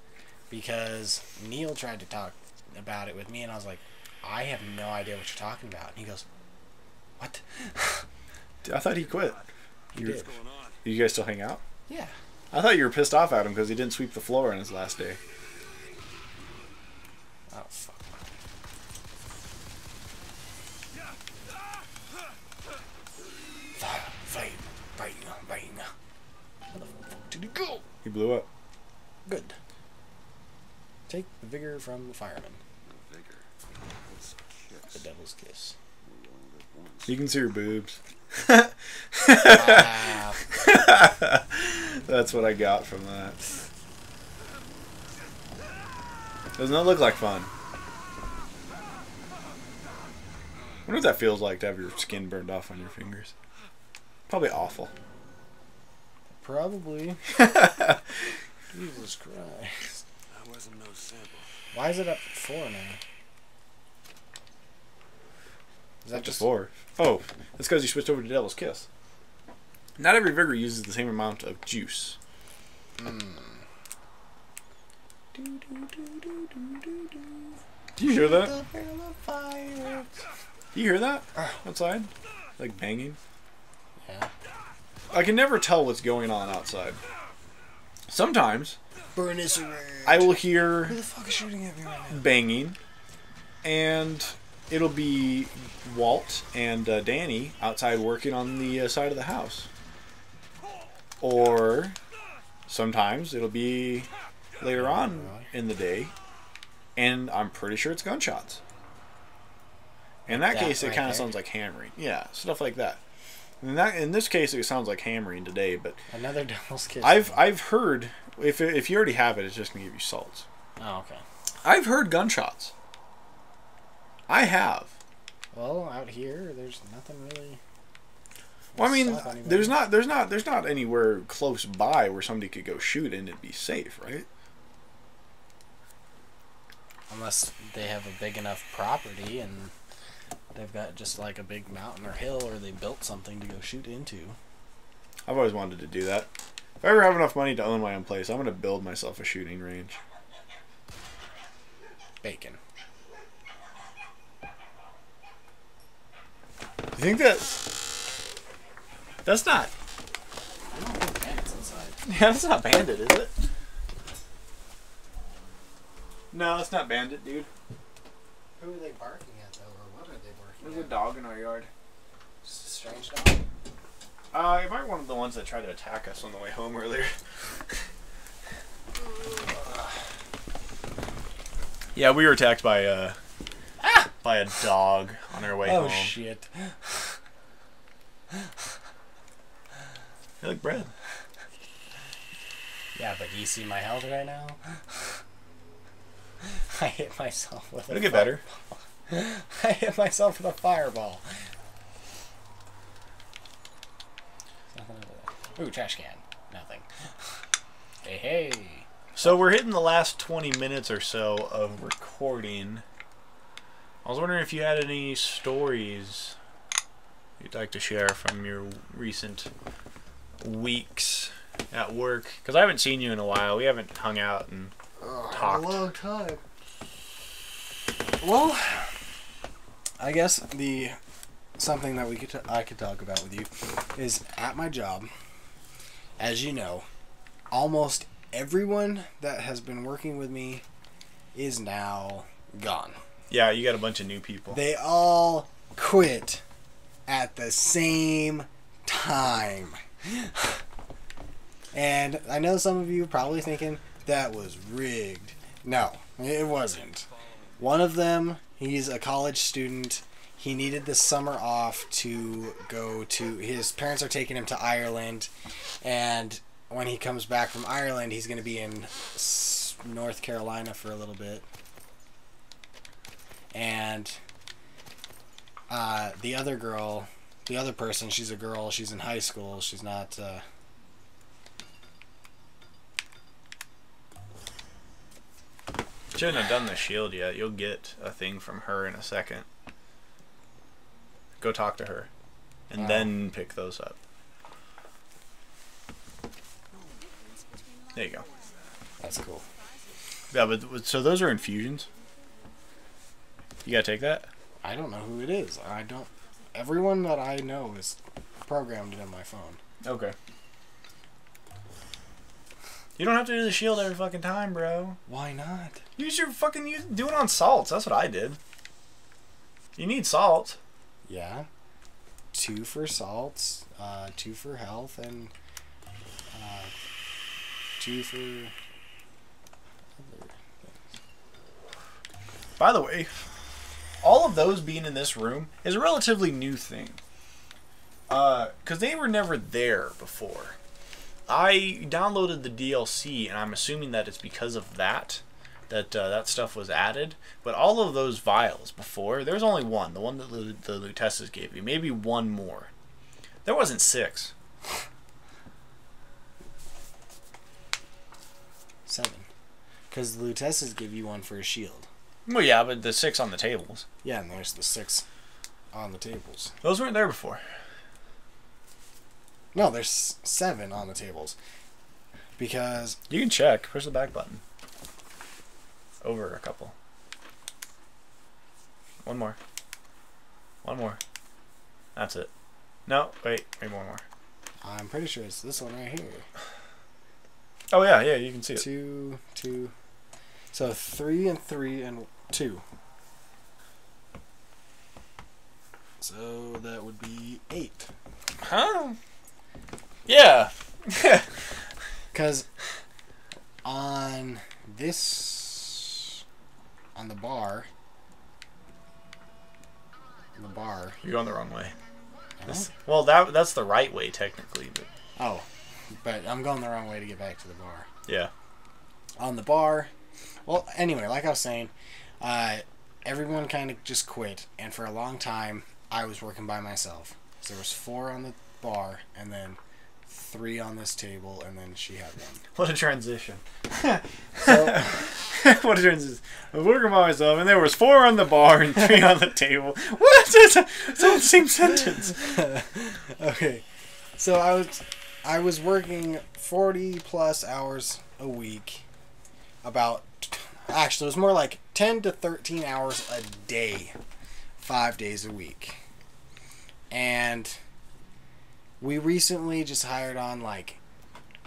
Because Neil tried to talk about it with me, and I was like, I have no idea what you're talking about. And he goes, what? I thought he quit. He did. You guys still hang out? Yeah. I thought you were pissed off at him because he didn't sweep the floor on his last day. Oh, fuck. Fire, bang. Where the fuck did he go? He blew up. Good. Take the vigor from the fireman. The devil's kiss. You can see her boobs. Wow. That's what I got from that. Doesn't that look like fun? I wonder what that feels like to have your skin burned off on your fingers. Probably awful. Probably. Jesus Christ. That wasn't no sample. Why is it up 4 now? Is that just 4? Oh, that's because you switched over to Devil's Kiss. Not every vigor uses the same amount of juice. Mm. Do you hear that? Do you hear that outside? Like banging? Yeah. I can never tell what's going on outside. Sometimes Burn is red. I will hear Who the fuck is shooting at me right now? banging, and it'll be Walt and Danny outside working on the side of the house. Or sometimes it'll be later on in the day, and I'm pretty sure it's gunshots. In that case, it right kind of there? sounds like hammering. Yeah, stuff like that. In this case, it sounds like hammering today, but Another devil's kiss. I've heard, if you already have it, it's just going to give you salts. Oh, okay. I've heard gunshots. I have. Well, out here, there's nothing really. Well, I mean, stop anybody. there's not anywhere close by where somebody could go shoot and it'd be safe, right? Unless they have a big enough property and they've got just like a big mountain or hill, or they built something to go shoot into. I've always wanted to do that. If I ever have enough money to own my own place, I'm gonna build myself a shooting range. Bacon. You think that's not? I don't think bandits inside. Yeah, that's not Bandit, is it? No, that's not Bandit, dude. Who are they barking at though, or what are they barking There's a at? dog in our yard. Just a strange dog. It might be one of the ones that tried to attack us on the way home earlier. Yeah, we were attacked by a dog on our way home. Oh shit. You like bread? Yeah, but do you see my health right now? I hit myself with It'll get better. I hit myself with a fireball. Nothing over there. Ooh, trash can. Nothing. Hey, hey. So we're hitting the last 20 minutes or so of recording. I was wondering if you had any stories you'd like to share from your recent weeks at work. Because I haven't seen you in a while. We haven't hung out and talked. A long time. Well, I guess something that I could talk about with you is at my job. As you know, almost everyone that has been working with me is now gone. Yeah, you got a bunch of new people. They all quit at the same time. And I know some of you are probably thinking that was rigged. No, it wasn't. One of them, he's a college student. He needed the summer off to go to... His parents are taking him to Ireland. And when he comes back from Ireland, he's going to be in North Carolina for a little bit. And the other girl, the other person, she's a girl. She's in high school. She's not... Shouldn't have done the shield yet. You'll get a thing from her in a second. Go talk to her. And then pick those up. There you go. That's cool. Yeah, but so those are infusions? You gotta take that? I don't know who it is. I don't... Everyone that I know is programmed in my phone. Okay. You don't have to do the shield every fucking time, bro. Why not? Do it on salts. That's what I did. You need salt. Yeah. 2 for salts, 2 for health, and 2 for other things. By the way, all of those being in this room is a relatively new thing. Because they were never there before. I downloaded the DLC, and I'm assuming that it's because of that stuff was added. But all of those vials before, there was only one, the one that the Lutessas gave you. Maybe one more. There wasn't 6. 7. Because the Lutessas give you one for a shield. Well, yeah, but the 6 on the tables. Yeah, and there's the 6 on the tables. Those weren't there before. No, there's 7 on the tables. Because... You can check. Push the back button. Over a couple. One more. One more. That's it. No, wait. Maybe one more. I'm pretty sure it's this one right here. Oh, yeah, you can see it. 2, 2. So 3 and 3 and 2. So that would be 8. Huh? Yeah. Because on this, on the bar, You're going the wrong way. huh? Well, that's the right way, technically. But Oh, but I'm going the wrong way to get back to the bar. yeah. On the bar, well, anyway, like I was saying, everyone kind of just quit, and for a long time, I was working by myself. So there was 4 on the bar, and then 3 on this table, and then she had 1. What a transition. So, What a transition. I was working by myself, and there was 4 on the bar and 3 on the table. What? It's all the same sentence. okay, so I was working 40 plus hours a week. Actually, it was more like 10 to 13 hours a day, 5 days a week. And we recently just hired on like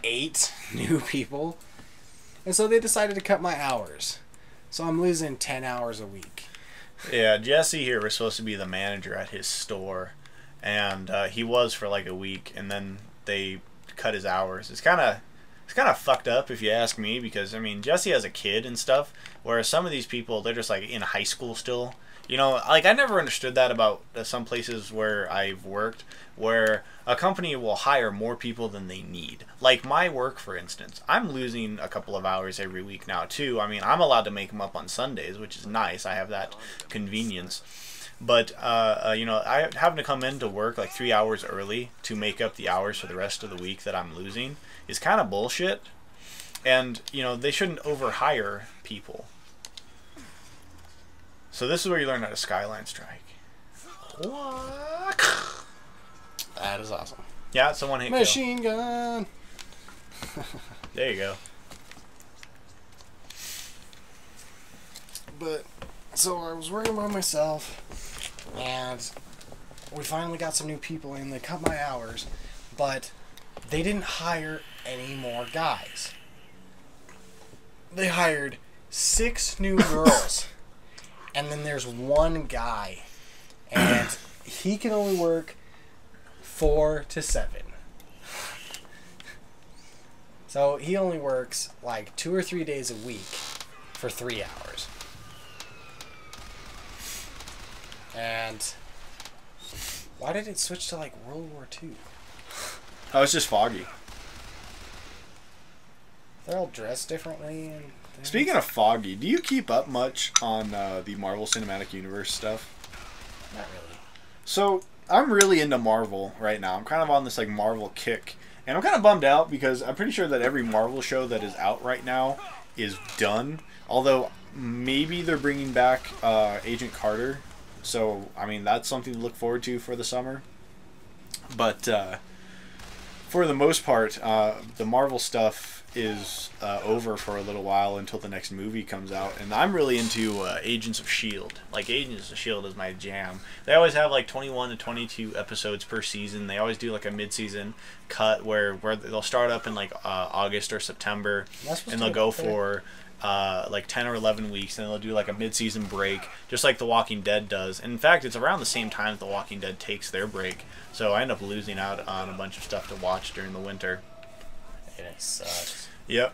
8 new people. And so they decided to cut my hours. So I'm losing 10 hours a week. Yeah, Jesse here was supposed to be the manager at his store. And he was for like a week, and then they cut his hours. It's kind of fucked up if you ask me, because I mean Jesse has a kid and stuff, whereas some of these people, they're just like in high school still. You know, like I never understood that about some places where I've worked, where a company will hire more people than they need. Like my work, for instance, I'm losing a couple of hours every week now too. I mean, I'm allowed to make them up on Sundays, which is nice. I have that convenience. But, you know, I having to come into work like 3 hours early to make up the hours for the rest of the week that I'm losing is kind of bullshit. And, you know, they shouldn't overhire people. So this is where you learn how to skyline strike. That is awesome. Yeah, it's a one-hit kill. Machine gun. There you go. But, so I was working by myself, and we finally got some new people in. They cut my hours, but they didn't hire any more guys. They hired 6 new girls, and then there's 1 guy, and he can only work 4 to 7. So he only works like 2 or 3 days a week for 3 hours. And why did it switch to like World War II? Oh, it's just foggy. They're all dressed differently. And Speaking of foggy, do you keep up much on the Marvel Cinematic Universe stuff? Not really. So I'm really into Marvel right now. I'm kind of on this like Marvel kick, and I'm kind of bummed out because I'm pretty sure that every Marvel show that is out right now is done. Although maybe they're bringing back Agent Carter, so I mean that's something to look forward to for the summer. But for the most part, the Marvel stuff is over for a little while until the next movie comes out, and I'm really into Agents of S.H.I.E.L.D. Like Agents of S.H.I.E.L.D. is my jam. They always have like 21 to 22 episodes per season. They always do like a mid-season cut where they'll start up in like August or September, and they'll go for like 10 or 11 weeks, and they'll do like a mid-season break, just like The Walking Dead does. And in fact, it's around the same time that The Walking Dead takes their break, so I end up losing out on a bunch of stuff to watch during the winter. And it sucks. Yep.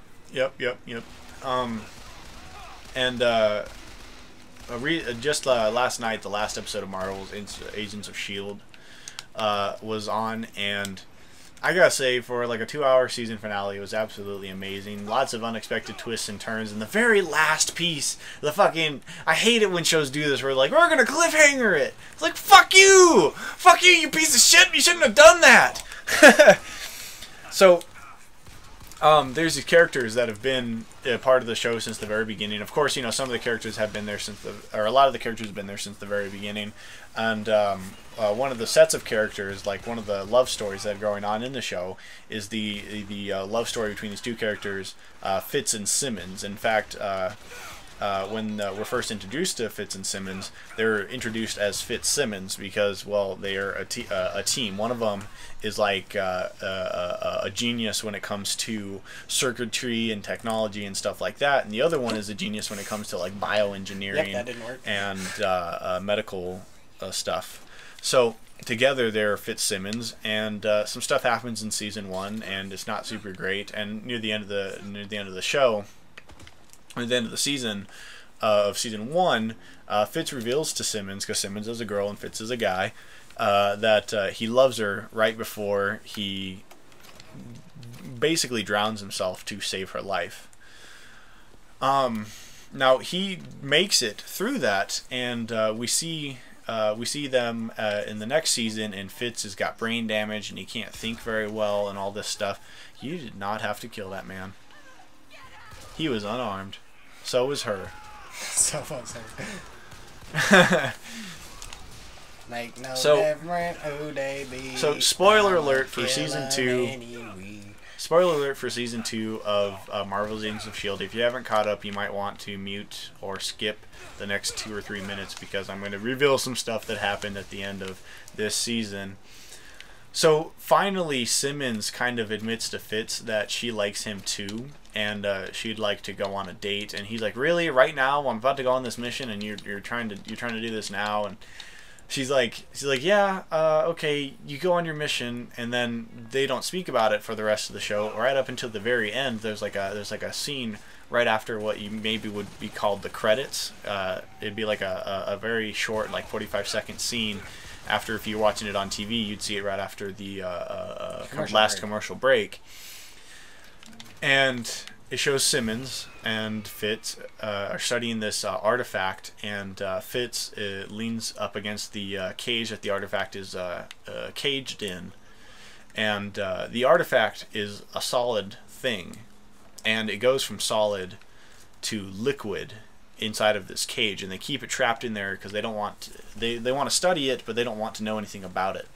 And just last night, the last episode of Marvel's Agents of S.H.I.E.L.D. Was on, and I gotta say, for like a 2-hour season finale, it was absolutely amazing. Lots of unexpected twists and turns, and the very last piece, I hate it when shows do this, where like, we're gonna cliffhanger it. It's like, fuck you, you piece of shit, you shouldn't have done that. So, there's these characters that have been part of the show since the very beginning. Of course, you know, some of the characters have been there a lot of the characters have been there since the very beginning. And one of the sets of characters, like one of the love stories that are going on in the show, is the love story between these two characters, Fitz and Simmons. In fact, when we're first introduced to Fitz and Simmons, they're introduced as Fitz Simmons because, well, they are a team. One of them is like a genius when it comes to circuitry and technology and stuff like that, and the other one is a genius when it comes to like bioengineering that didn't work. and medical stuff. So together they're Fitz Simmons, and some stuff happens in season 1, and it's not super great. And near the end of the show, at the end of the season of season 1, Fitz reveals to Simmons, because Simmons is a girl and Fitz is a guy, that he loves her right before he basically drowns himself to save her life. Now he makes it through that, and we see we see them in the next season, and Fitz has got brain damage and he can't think very well and all this stuff. You did not have to kill that man. He was unarmed. So was her. So was her. Make no difference who they be. So spoiler alert for season 2. Spoiler alert for season 2 of Marvel's Agents of S.H.I.E.L.D. If you haven't caught up, you might want to mute or skip the next 2 or 3 minutes because I'm going to reveal some stuff that happened at the end of this season. So finally, Simmons kind of admits to Fitz that she likes him too, and she'd like to go on a date. And he's like, "Really? Right now? I'm about to go on this mission, and you're trying to do this now?" And she's like, "Yeah, okay, you go on your mission," and then they don't speak about it for the rest of the show. Right up until the very end, there's like a scene right after what you maybe would be called the credits. It'd be like a very short, like 45-second scene. After, if you're watching it on TV, you'd see it right after the commercial break. And it shows Simmons and Fitz are studying this artifact, and Fitz leans up against the cage that the artifact is caged in. And the artifact is a solid thing, and it goes from solid to liquid inside of this cage, and they keep it trapped in there because they don't want they want to study it, but they don't want to know anything about it.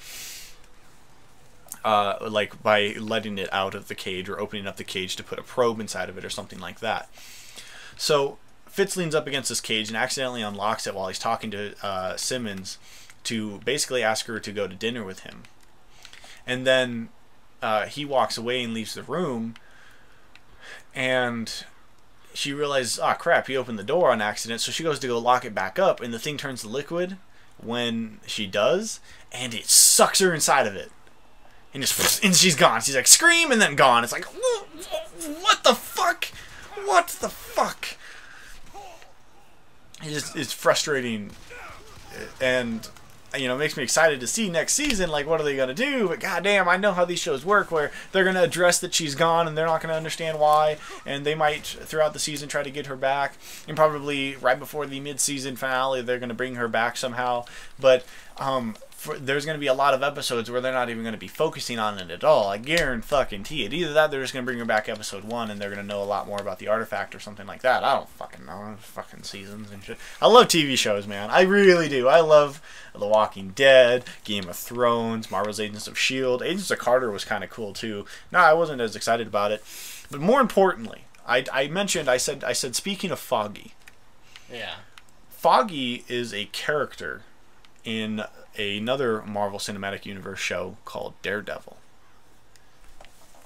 Like by letting it out of the cage or opening up the cage to put a probe inside of it or something like that. So Fitz leans up against this cage and accidentally unlocks it while he's talking to Simmons to basically ask her to go to dinner with him. And then he walks away and leaves the room, and she realizes, oh crap, he opened the door on accident, so she goes to go lock it back up, and the thing turns to liquid when she does, and it sucks her inside of it. And just, and she's gone. She's like, scream, and then gone. It's like, what the fuck? What the fuck? It's frustrating, and you know, it makes me excited to see next season, like, what are they going to do? But goddamn, I know how these shows work, where they're going to address that she's gone, and they're not going to understand why, and they might, throughout the season, try to get her back, and probably right before the mid-season finale, they're going to bring her back somehow. But there's going to be a lot of episodes where they're not even going to be focusing on it at all. I guarantee it. Either that, they're just going to bring her back episode 1, and they're going to know a lot more about the artifact or something like that. I don't fucking know. Fucking seasons and shit. I love TV shows, man. I really do. I love The Walking Dead, Game of Thrones, Marvel's Agents of S.H.I.E.L.D. Agents of Carter was kind of cool too. No, I wasn't as excited about it. But more importantly, I said speaking of Foggy. Yeah. Foggy is a character in another Marvel Cinematic Universe show called Daredevil,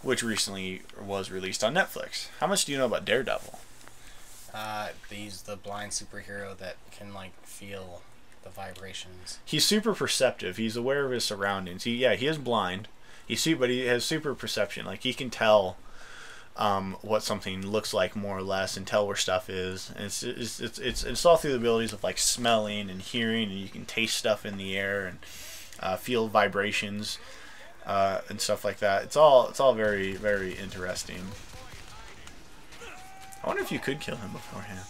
which recently was released on Netflix. How much do you know about Daredevil? He's the blind superhero that can, like, feel the vibrations. He's super perceptive. He's aware of his surroundings. He is blind. But he has super perception. Like, he can tell what something looks like, more or less, and tell where stuff is. And it's all through the abilities of, like, smelling and hearing, and you can taste stuff in the air and feel vibrations and stuff like that. It's all very, very interesting. I wonder if you could kill him beforehand.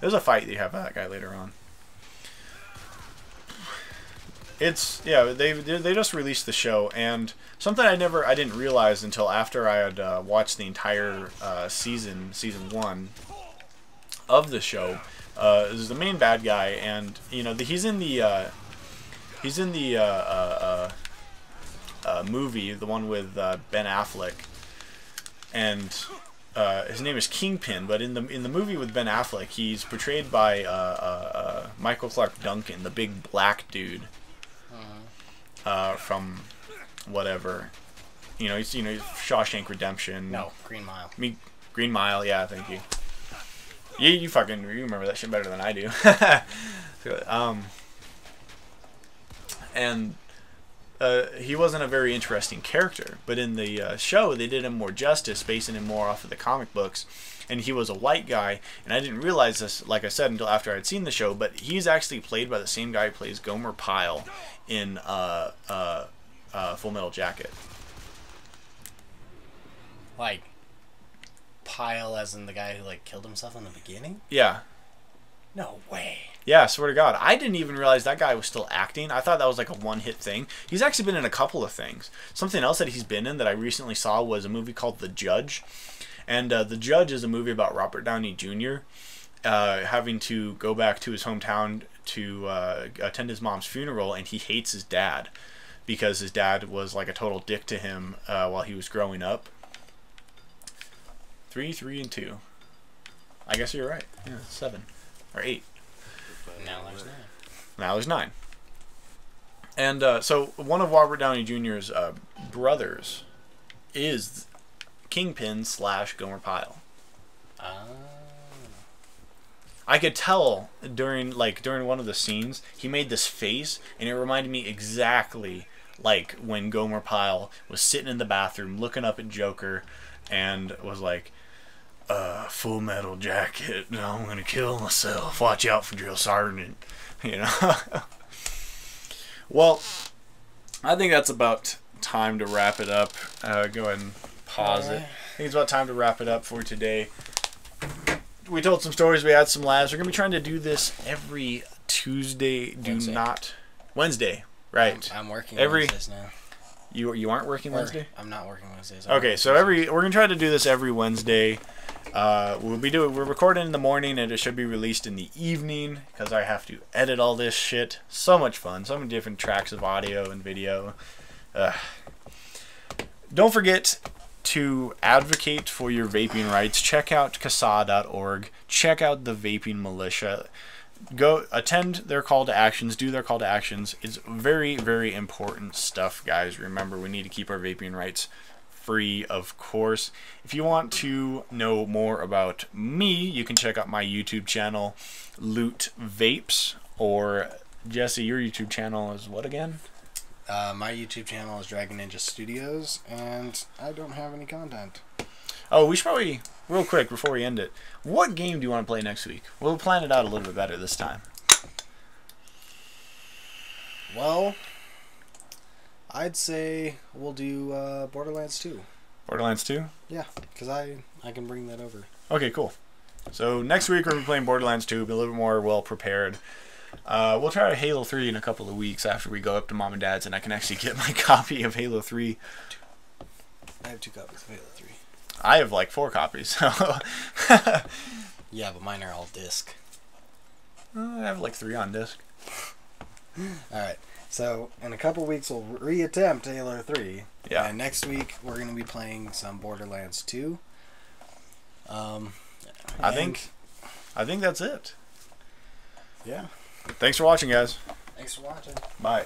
There's a fight that you have with that guy later on. They just released the show, and something I didn't realize until after I had watched the entire season 1 of the show. Is the main bad guy, and you know he's in the movie, the one with Ben Affleck, and his name is Kingpin. But in the movie with Ben Affleck, he's portrayed by Michael Clark Duncan, the big black dude. From whatever, he's Shawshank Redemption. No, Green Mile. Green Mile, yeah, thank you. You remember that shit better than I do. And he wasn't a very interesting character, but in the show they did him more justice, basing him more off of the comic books. And he was a white guy, and I didn't realize this, like I said, until after I'd seen the show, but he's actually played by the same guy who plays Gomer Pyle in Full Metal Jacket. Like, Pyle as in the guy who, like, killed himself in the beginning? Yeah. No way. Yeah, swear to God. I didn't even realize that guy was still acting. I thought that was like a one-hit thing. He's actually been in a couple of things. Something else that he's been in that I recently saw was a movie called The Judge. And The Judge is a movie about Robert Downey Jr. Having to go back to his hometown to attend his mom's funeral, and he hates his dad because his dad was like a total dick to him while he was growing up. 3, 3, and 2. I guess you're right. Yeah, 7 or 8. Now there's 9. Now there's 9. And so one of Robert Downey Jr.'s brothers is Kingpin / Gomer Pyle. I could tell during one of the scenes, he made this face, and it reminded me exactly like when Gomer Pyle was sitting in the bathroom looking up at Joker and was like, Full Metal Jacket, I'm gonna kill myself, watch out for Drill Sergeant, you know. Well, I think that's about time to wrap it up. Go ahead and pause it. I think it's about time to wrap it up for today. We told some stories, we had some laughs. We're gonna be trying to do this every Tuesday. Wednesday, right? I'm working Wednesdays now. You aren't working Wednesday? I'm not working Wednesdays. Okay, so we're gonna try to do this every Wednesday. We're recording in the morning, and it should be released in the evening because I have to edit all this shit. So much fun, so many different tracks of audio and video. Don't forget to advocate for your vaping rights. Check out CASA.org. Check out the Vaping Militia. Go attend their call to actions. Do their call to actions. It's very, very important stuff, guys. Remember, we need to keep our vaping rights free, of course. If you want to know more about me, you can check out my YouTube channel, Loot Vapes. Or, Jesse, your YouTube channel is what again? My YouTube channel is Dragon Ninja Studios, and I don't have any content. Oh, we should probably, real quick before we end it, what game do you want to play next week? We'll plan it out a little bit better this time. Well, I'd say we'll do Borderlands 2. Borderlands 2? Yeah, because I can bring that over. Okay, cool. So next week we're going to be playing Borderlands 2, be a little bit more well prepared. We'll try Halo 3 in a couple of weeks after we go up to Mom and Dad's and I can actually get my copy of Halo 3. I have 2 copies of Halo 3. I have like 4 copies. So yeah, but mine are all disc. I have like 3 on disc. Alright, so in a couple weeks we'll reattempt Halo 3. Yeah. And next week we're going to be playing some Borderlands 2. I think that's it. Yeah. Thanks for watching, guys. Thanks for watching. Bye.